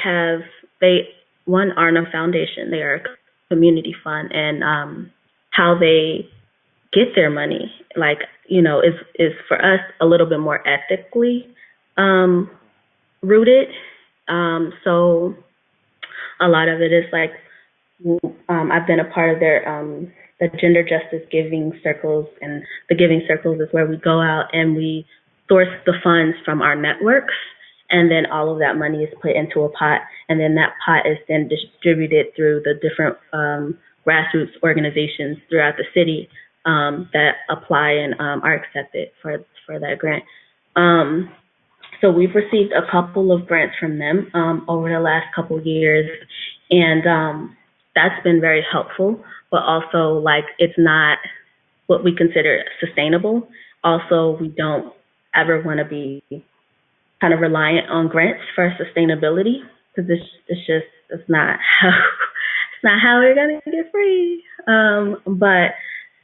aren't a foundation, they are a community fund, and how they get their money, like, is for us a little bit more ethically rooted. So a lot of it is like, I've been a part of their the gender justice giving circles, and the giving circles is where we go out and we source the funds from our networks, and then all of that money is put into a pot, and then that pot is then distributed through the different grassroots organizations throughout the city that apply and are accepted for that grant. So we've received a couple of grants from them over the last couple of years, and that's been very helpful, but also, like, it's not what we consider sustainable. Also, we don't ever want to be kind of reliant on grants for sustainability, because it's not how we're gonna get free. But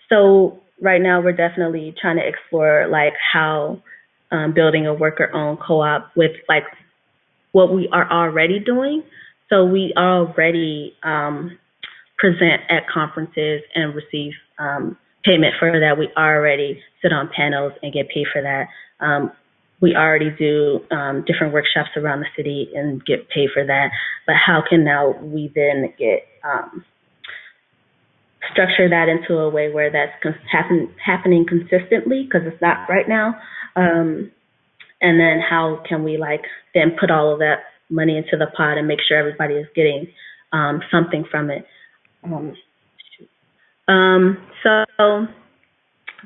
so right now we're definitely trying to explore like how building a worker-owned co-op with like what we are already doing. So we already present at conferences and receive payment for that. We already sit on panels and get paid for that. We already do different workshops around the city and get paid for that. But how can now we then get structure that into a way where that's happening consistently, because it's not right now. And then how can we like then put all of that money into the pot and make sure everybody is getting something from it. So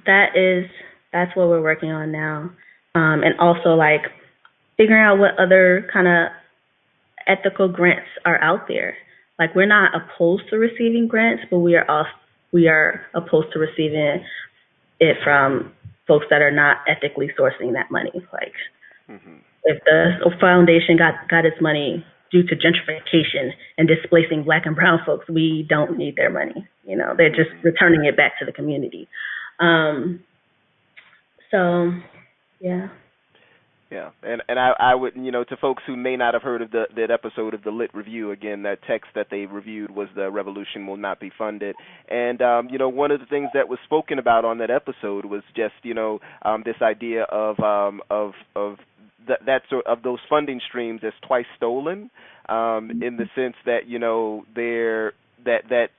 that's what we're working on now. And also like figuring out what other kind of ethical grants are out there. Like, we're not opposed to receiving grants, but we are opposed to receiving it from folks that are not ethically sourcing that money. Like, if the foundation got its money due to gentrification and displacing Black and brown folks, we don't need their money. They're just returning it back to the community. So, yeah. Yeah, and I would, to folks who may not have heard of that episode of the Lit Review, again, that text that they reviewed was "The Revolution Will Not Be Funded," and one of the things that was spoken about on that episode was just this idea of that sort of those funding streams as twice stolen, in the sense that they're that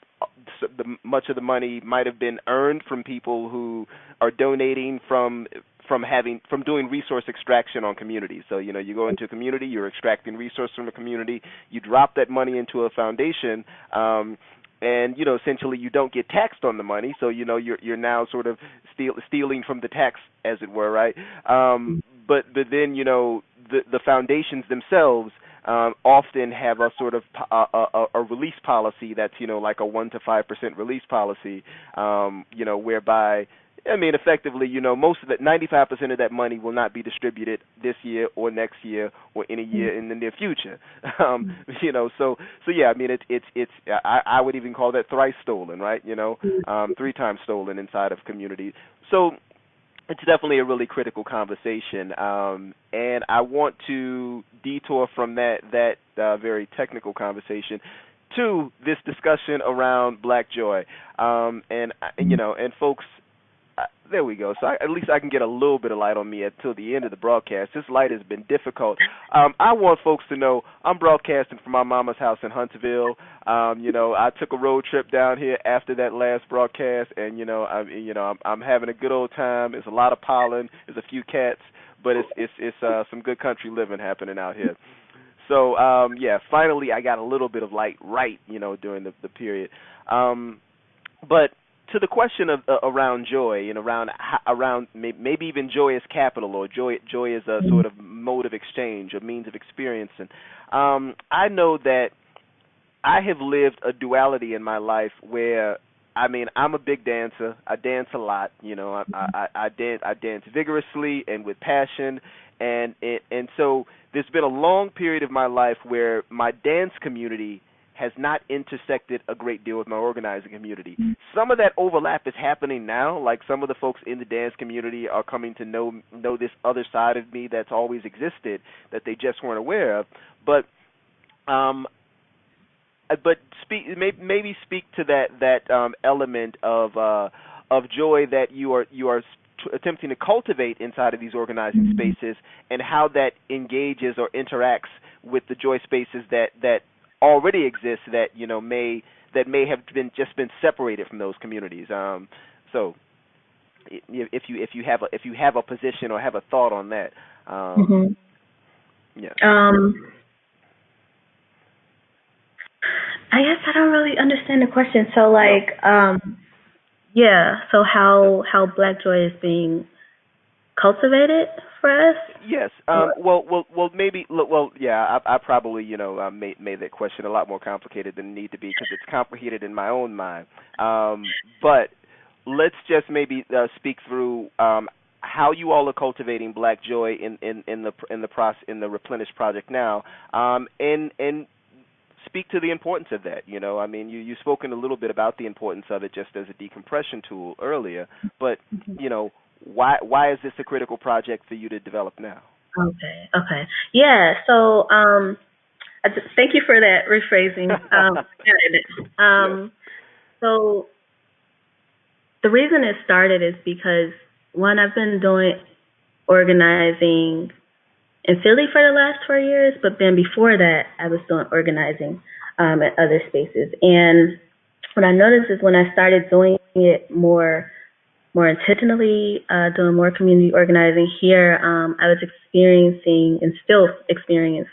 much of the money might have been earned from people who are donating from doing resource extraction on communities. So you go into a community, you're extracting resource from a community, you drop that money into a foundation, and essentially you don't get taxed on the money. So you're now sort of stealing from the tax, as it were, right? But then the foundations themselves often have a sort of a release policy that's like a 1% to 5% release policy, whereby effectively, most of that 95% of that money will not be distributed this year or next year or any year in the near future. So yeah, it's I would even call that thrice stolen, right? 3 times stolen inside of community. So it's definitely a really critical conversation, and I want to detour from that very technical conversation to this discussion around Black joy, and folks. There we go. So at least I can get a little bit of light on me until the end of the broadcast. This light has been difficult. I want folks to know I'm broadcasting from my mama's house in Huntsville. I took a road trip down here after that last broadcast, and I'm having a good old time. There's a lot of pollen. There's a few cats, but it's some good country living happening out here. So finally I got a little bit of light right, during the period. But to the question of around joy and around maybe even joy as capital, or joy as a sort of mode of exchange, a means of experience. And I know that I have lived a duality in my life where I'm a big dancer. I dance a lot. I dance vigorously and with passion, and so there's been a long period of my life where my dance community has not intersected a great deal with my organizing community. Some of that overlap is happening now. Like some of the folks in the dance community are coming to know this other side of me that's always existed that they just weren't aware of. But maybe speak to that element of joy that you are attempting to cultivate inside of these organizing spaces, and how that engages or interacts with the joy spaces that already exist that may have been separated from those communities. So if you have a position or have a thought on that, yeah. I guess I don't really understand the question. So so how Black joy is being cultivated for us? Yes. Well, maybe. Well, yeah. I probably, made that question a lot more complicated than it need to be, because it's complicated in my own mind. But let's just maybe speak through how you all are cultivating Black joy in the Replenish project now, and speak to the importance of that. You've spoken a little bit about the importance of it just as a decompression tool earlier, but why is this a critical project for you to develop now? Okay. Yeah. So thank you for that rephrasing. So the reason it started is because, one, I've been doing organizing in Philly for the last 4 years, but then before that, I was doing organizing at other spaces. And what I noticed is when I started doing it more intentionally, doing more community organizing here, I was experiencing and still experience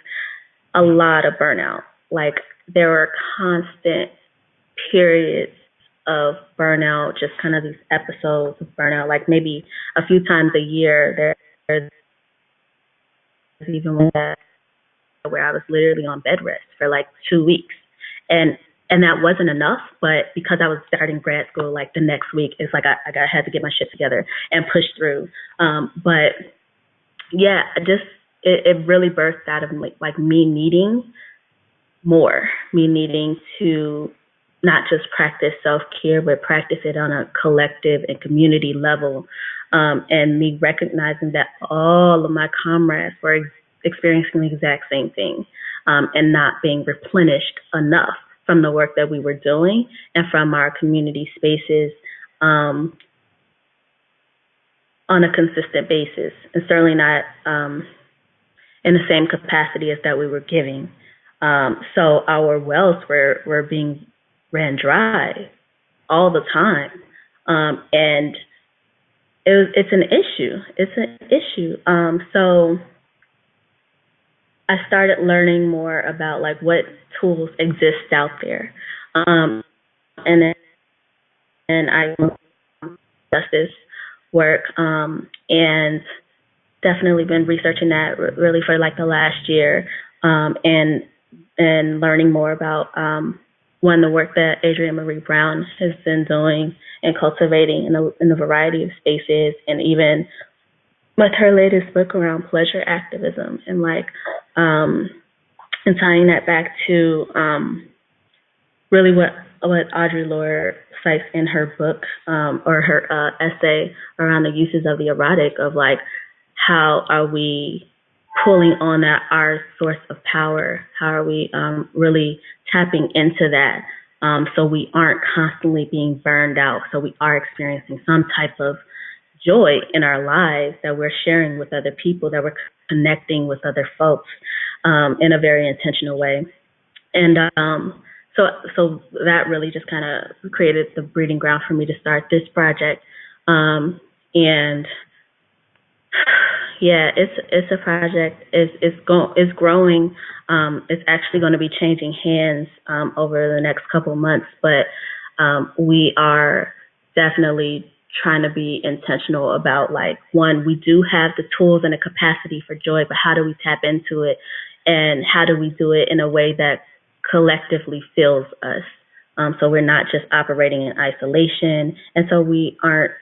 a lot of burnout. Like there were constant periods of burnout, just kind of these episodes of burnout, like maybe a few times a year. There's even where I was literally on bed rest for like 2 weeks. And that wasn't enough, but because I was starting grad school, like the next week, it's like I had to get my shit together and push through. But yeah, it really burst out of like me needing more, me needing to not just practice self-care, but practice it on a collective and community level. and me recognizing that all of my comrades were experiencing the exact same thing, and not being replenished enough from the work that we were doing and from our community spaces on a consistent basis, and certainly not in the same capacity as that we were giving. So our wells were being ran dry all the time, and it's an issue. It's an issue. So I started learning more about like what tools exist out there, and then I justice work, and definitely been researching that really for like the last year, and learning more about the work that Adrienne Marie Brown has been doing and cultivating in a variety of spaces, and even with her latest book around pleasure activism, and like and tying that back to really what Audre Lorde cites in her book, or her essay around the uses of the erotic, of like how are we pulling on our source of power? How are we really tapping into that, so we aren't constantly being burned out, so we are experiencing some type of joy in our lives that we're sharing with other people, that we're connecting with other folks in a very intentional way. And so that really just kind of created the breeding ground for me to start this project. And yeah, it's a project. It's growing. It's actually going to be changing hands over the next couple of months. But we are definitely trying to be intentional about, like, one, we do have the tools and the capacity for joy, but how do we tap into it, and how do we do it in a way that collectively fills us? So we're not just operating in isolation, and so we aren't,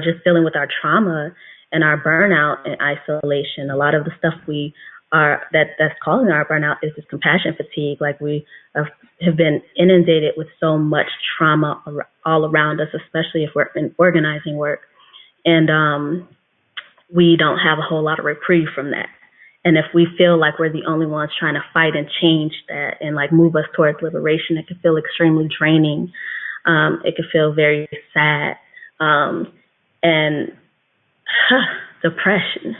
just dealing with our trauma and our burnout in isolation. A lot of the stuff that's causing our burnout is this compassion fatigue. Like, we have been inundated with so much trauma all around us, especially if we're in organizing work, and we don't have a whole lot of reprieve from that. And if we feel like we're the only ones trying to fight and change that and like move us towards liberation, it can feel extremely draining. It can feel very sad, and depression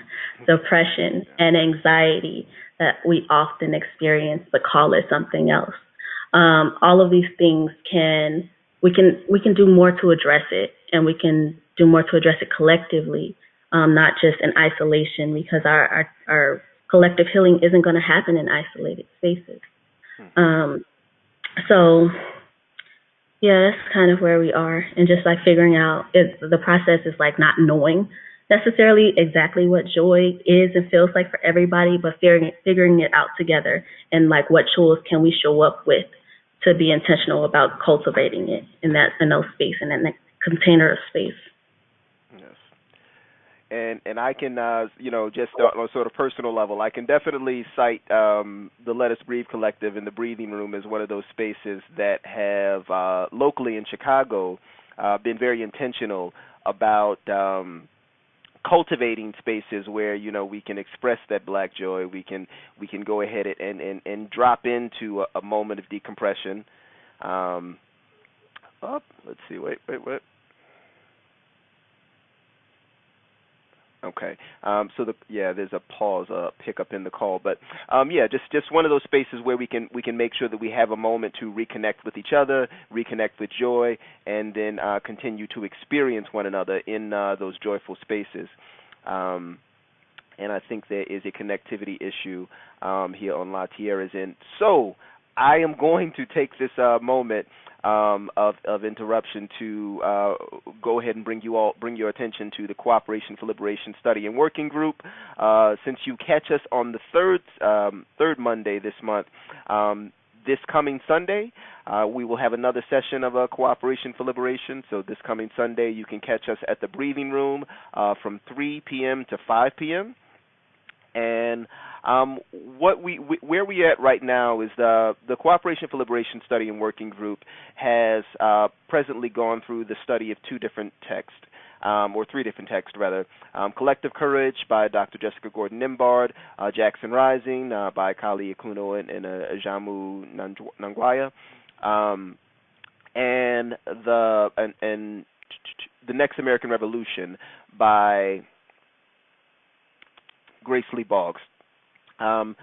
and anxiety that we often experience but call it something else. All of these things we can do more to address it, and we can do more to address it collectively, not just in isolation, because our collective healing isn't going to happen in isolated spaces. So yeah, that's kind of where we are, and just like figuring out the process is like not knowing necessarily exactly what joy is and feels like for everybody, but figuring it out together, and like what tools can we show up with to be intentional about cultivating it in those space and in that container of space. Yes. And I can, just on a sort of personal level, I can definitely cite the Let Us Breathe Collective and the Breathing Room as one of those spaces that have locally in Chicago been very intentional about cultivating spaces where we can express that Black joy. We can go ahead and drop into a moment of decompression. Let's see. Wait. Okay. There's a pause, pickup in the call, but just one of those spaces where we can make sure that we have a moment to reconnect with each other, reconnect with joy, and then continue to experience one another in those joyful spaces. And I think there is a connectivity issue here on LaTierra's end. So I am going to take this moment of interruption to go ahead and bring your attention to the Cooperation for Liberation Study and Working Group. Since you catch us on the third Monday this month, this coming Sunday, we will have another session of Cooperation for Liberation. So this coming Sunday, you can catch us at the Breathing Room from 3 p.m. to 5 p.m. And where we at right now is the Cooperation for Liberation Study and Working Group has presently gone through the study of two different texts. or three different texts rather. Collective Courage by Dr. Jessica Gordon-Nimbard, Jackson Rising by Kali Akuno and Ujamaa Nangwaya, and the Next American Revolution by Grace Lee Boggs. There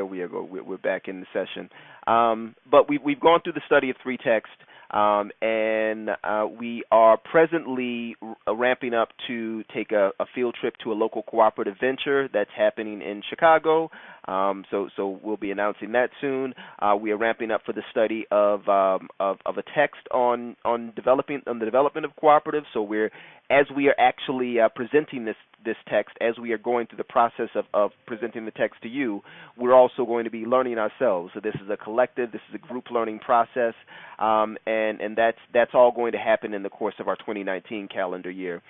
we go. We're back in the session. But we've gone through the study of three texts, and we are presently ramping up to take a field trip to a local cooperative venture that's happening in Chicago. So we'll be announcing that soon. We are ramping up for the study of a text on the development of cooperatives. So as we are actually presenting this text, as we are going through the process of presenting the text to you, we're also going to be learning ourselves. So this is a collective, this is a group learning process, and that's all going to happen in the course of our 2019 calendar year.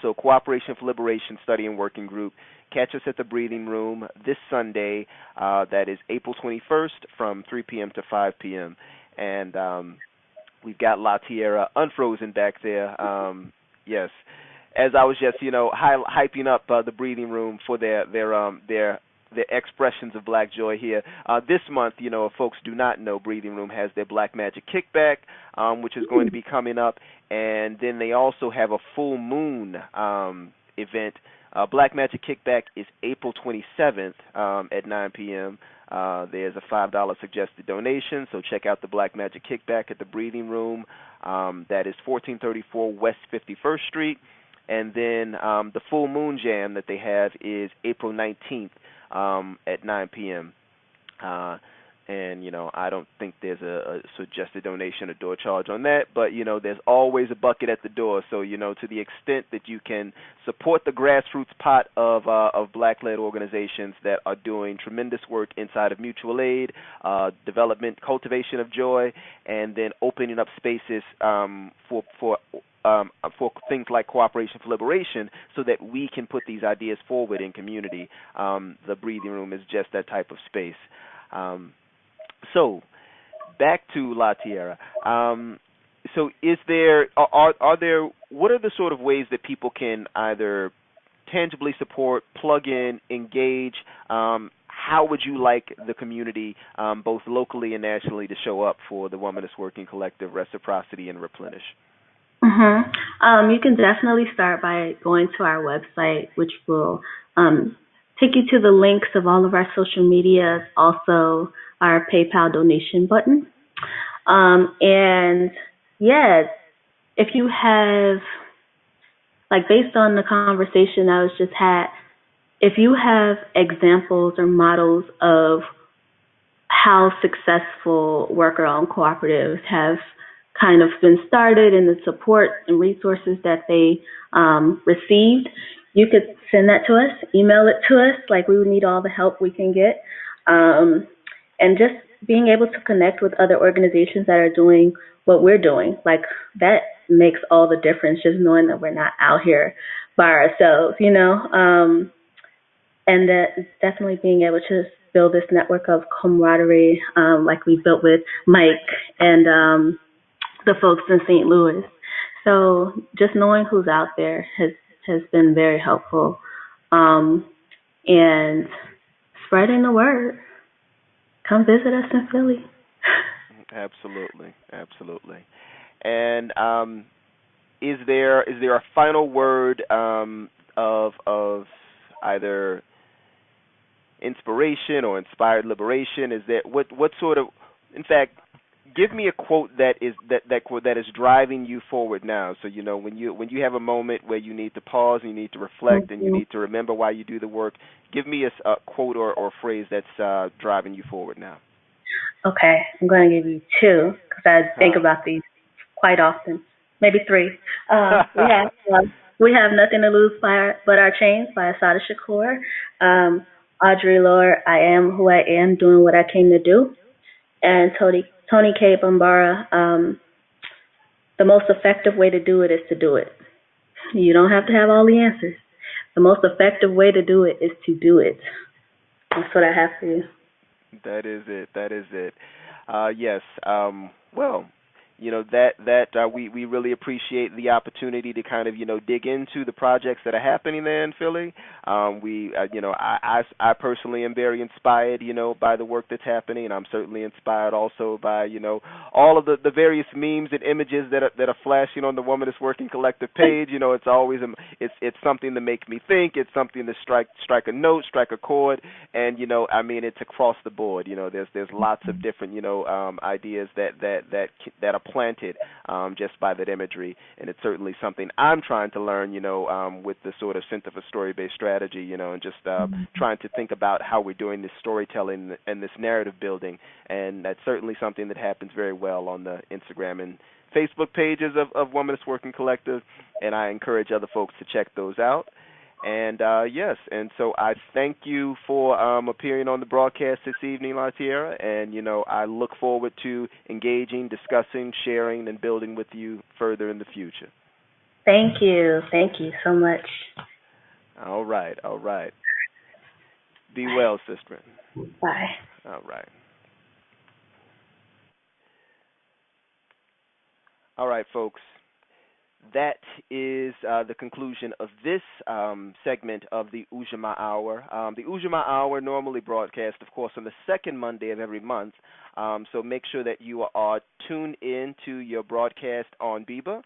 So Cooperation for Liberation Study and Working Group, catch us at the Breathing Room this Sunday, that is April 21st from 3 p.m. to 5 p.m. And we've got LaTierra unfrozen back there. Yes, as I was just hyping up the Breathing Room for their expressions of Black joy here. This month, if folks do not know, Breathing Room has their Black Magic Kickback, which is going to be coming up, and then they also have a full moon event. Black Magic Kickback is April 27th at 9 p.m. There's a $5 suggested donation, so check out the Black Magic Kickback at the Breathing Room. That is 1434 West 51st Street. And then the Full Moon Jam that they have is April 19th at 9 p.m. And, I don't think there's a suggested donation or door charge on that, but, there's always a bucket at the door. So, to the extent that you can support the grassroots pot of Black-led organizations that are doing tremendous work inside of mutual aid, development, cultivation of joy, and then opening up spaces for things like Cooperation for Liberation so that we can put these ideas forward in community. The Breathing Room is just that type of space. So back to LaTierra. So what are the sort of ways that people can either tangibly support, plug in, engage? How would you like the community, both locally and nationally, to show up for the Womanist Working Collective, Reciprocity, and Replenish? You can definitely start by going to our website, which will take you to the links of all of our social medias, also our PayPal donation button. And yeah, if you have, based on the conversation I was just had, if you have examples or models of how successful worker-owned cooperatives have kind of been started and the support and resources that they received, you could send that to us, email it to us. We would need all the help we can get. And just being able to connect with other organizations that are doing what we're doing, that makes all the difference, just knowing that we're not out here by ourselves, and that definitely being able to build this network of camaraderie like we built with Mike and the folks in St. Louis. So just knowing who's out there has been very helpful, and spreading the word. Come visit us in Philly. Absolutely. And is there a final word of either inspiration or inspired liberation? Is there what sort of, in fact, give me a quote that is driving you forward now. So when you have a moment where you need to pause and you need to reflect and you need to remember why you do the work, give me a quote or phrase that's driving you forward now. Okay, I'm going to give you two because I think about these quite often, maybe three. We have Nothing to Lose but Our Chains by Assata Shakur. Audre Lorde, I Am Who I Am, Doing What I Came to Do. And Tony K. Bambara, the most effective way to do it is to do it. You don't have to have all the answers. The most effective way to do it is to do it. That's what I have for you. That is it. Yes. Well, we really appreciate the opportunity to kind of dig into the projects that are happening there in Philly. We I personally am very inspired by the work that's happening. I'm certainly inspired also by all of the various memes and images that are flashing on the Womanist Working Collective page. It's always it's something to make me think. It's something to strike a note, strike a chord, and it's across the board. There's lots of different ideas that are planted just by that imagery, and it's certainly something I'm trying to learn, with the sort of Center for Story-Based Strategy, and just trying to think about how we're doing this storytelling and this narrative building, and that's certainly something that happens very well on the Instagram and Facebook pages of Womanist Working Collective, and I encourage other folks to check those out. And yes, and so I thank you for appearing on the broadcast this evening, LaTierra, and I look forward to engaging, discussing, sharing, and building with you further in the future. Thank you so much. All right. Be well, sister. Bye. All right. All right, folks. That is the conclusion of this segment of the Ujamaa Hour. The Ujamaa Hour normally broadcasts, of course, on the second Monday of every month. So make sure that you are tuned in to your broadcast on Biba,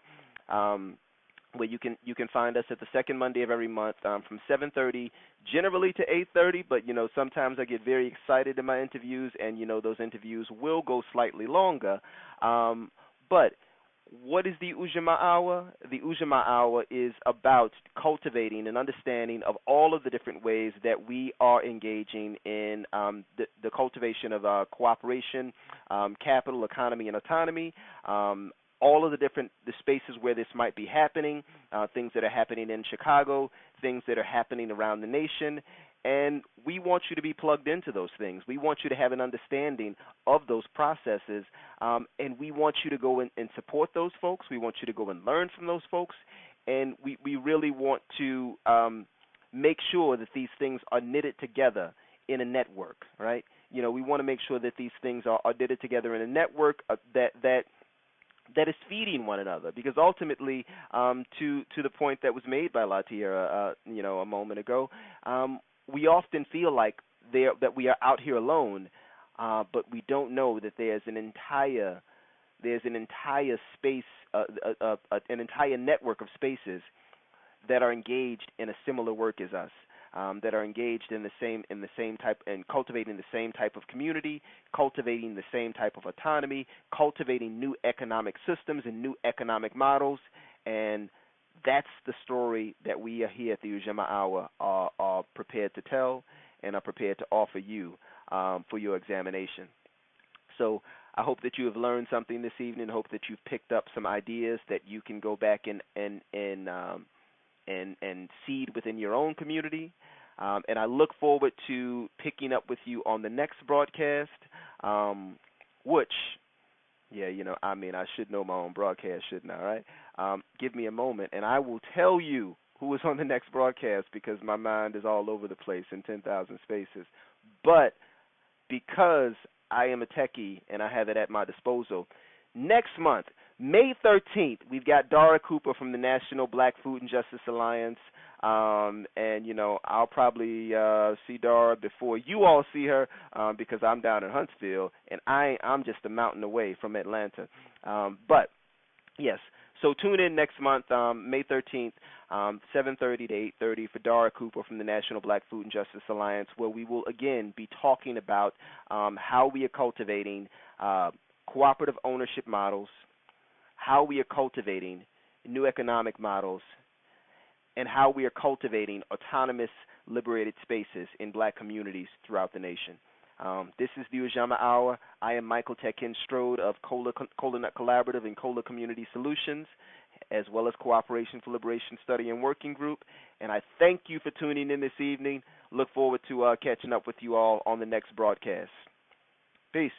where you can find us at the second Monday of every month from 7:30, generally to 8:30. But sometimes I get very excited in my interviews, and those interviews will go slightly longer. But what is the Ujamaa Hour? The Ujamaa Hour is about cultivating an understanding of all of the different ways that we are engaging in the cultivation of cooperation, capital, economy, and autonomy. All of the spaces where this might be happening, things that are happening in Chicago, things that are happening around the nation. And we want you to be plugged into those things. We want you to have an understanding of those processes, and we want you to go and support those folks. We want you to go and learn from those folks, and we really want to make sure that these things are knitted together in a network, right? We want to make sure that these things are knitted together in a network that is feeding one another, because ultimately, to the point that was made by LaTierra, a moment ago, we often feel like that we are out here alone, but we don't know that there's an entire space, an entire network of spaces that are engaged in a similar work as us, that are engaged in the same type, and cultivating the same type of community, cultivating the same type of autonomy, cultivating new economic systems and new economic models. And that's the story that we are here at the Ujamaa Hour are prepared to tell and are prepared to offer you for your examination. So I hope that you have learned something this evening. I hope that you've picked up some ideas that you can go back and seed within your own community. And I look forward to picking up with you on the next broadcast, which, I should know my own broadcast, shouldn't I, right? Give me a moment, and I will tell you who is on the next broadcast, because my mind is all over the place in 10,000 spaces. But because I am a techie and I have it at my disposal, next month, May 13th, we've got Dara Cooper from the National Black Food and Justice Alliance. And I'll probably see Dara before you all see her, because I'm down in Huntsville, and I'm just a mountain away from Atlanta. But yes, so tune in next month, May 13th, 7:30 to 8:30 for Dara Cooper from the National Black Food and Justice Alliance, where we will again be talking about how we are cultivating cooperative ownership models, how we are cultivating new economic models, and how we are cultivating autonomous, liberated spaces in black communities throughout the nation. This is the Ujamaa Hour. I am Michael Tekin Strode of Cola Nut Collaborative and Cola Community Solutions, as well as Cooperation for Liberation Study and Working Group. And I thank you for tuning in this evening. Look forward to catching up with you all on the next broadcast. Peace.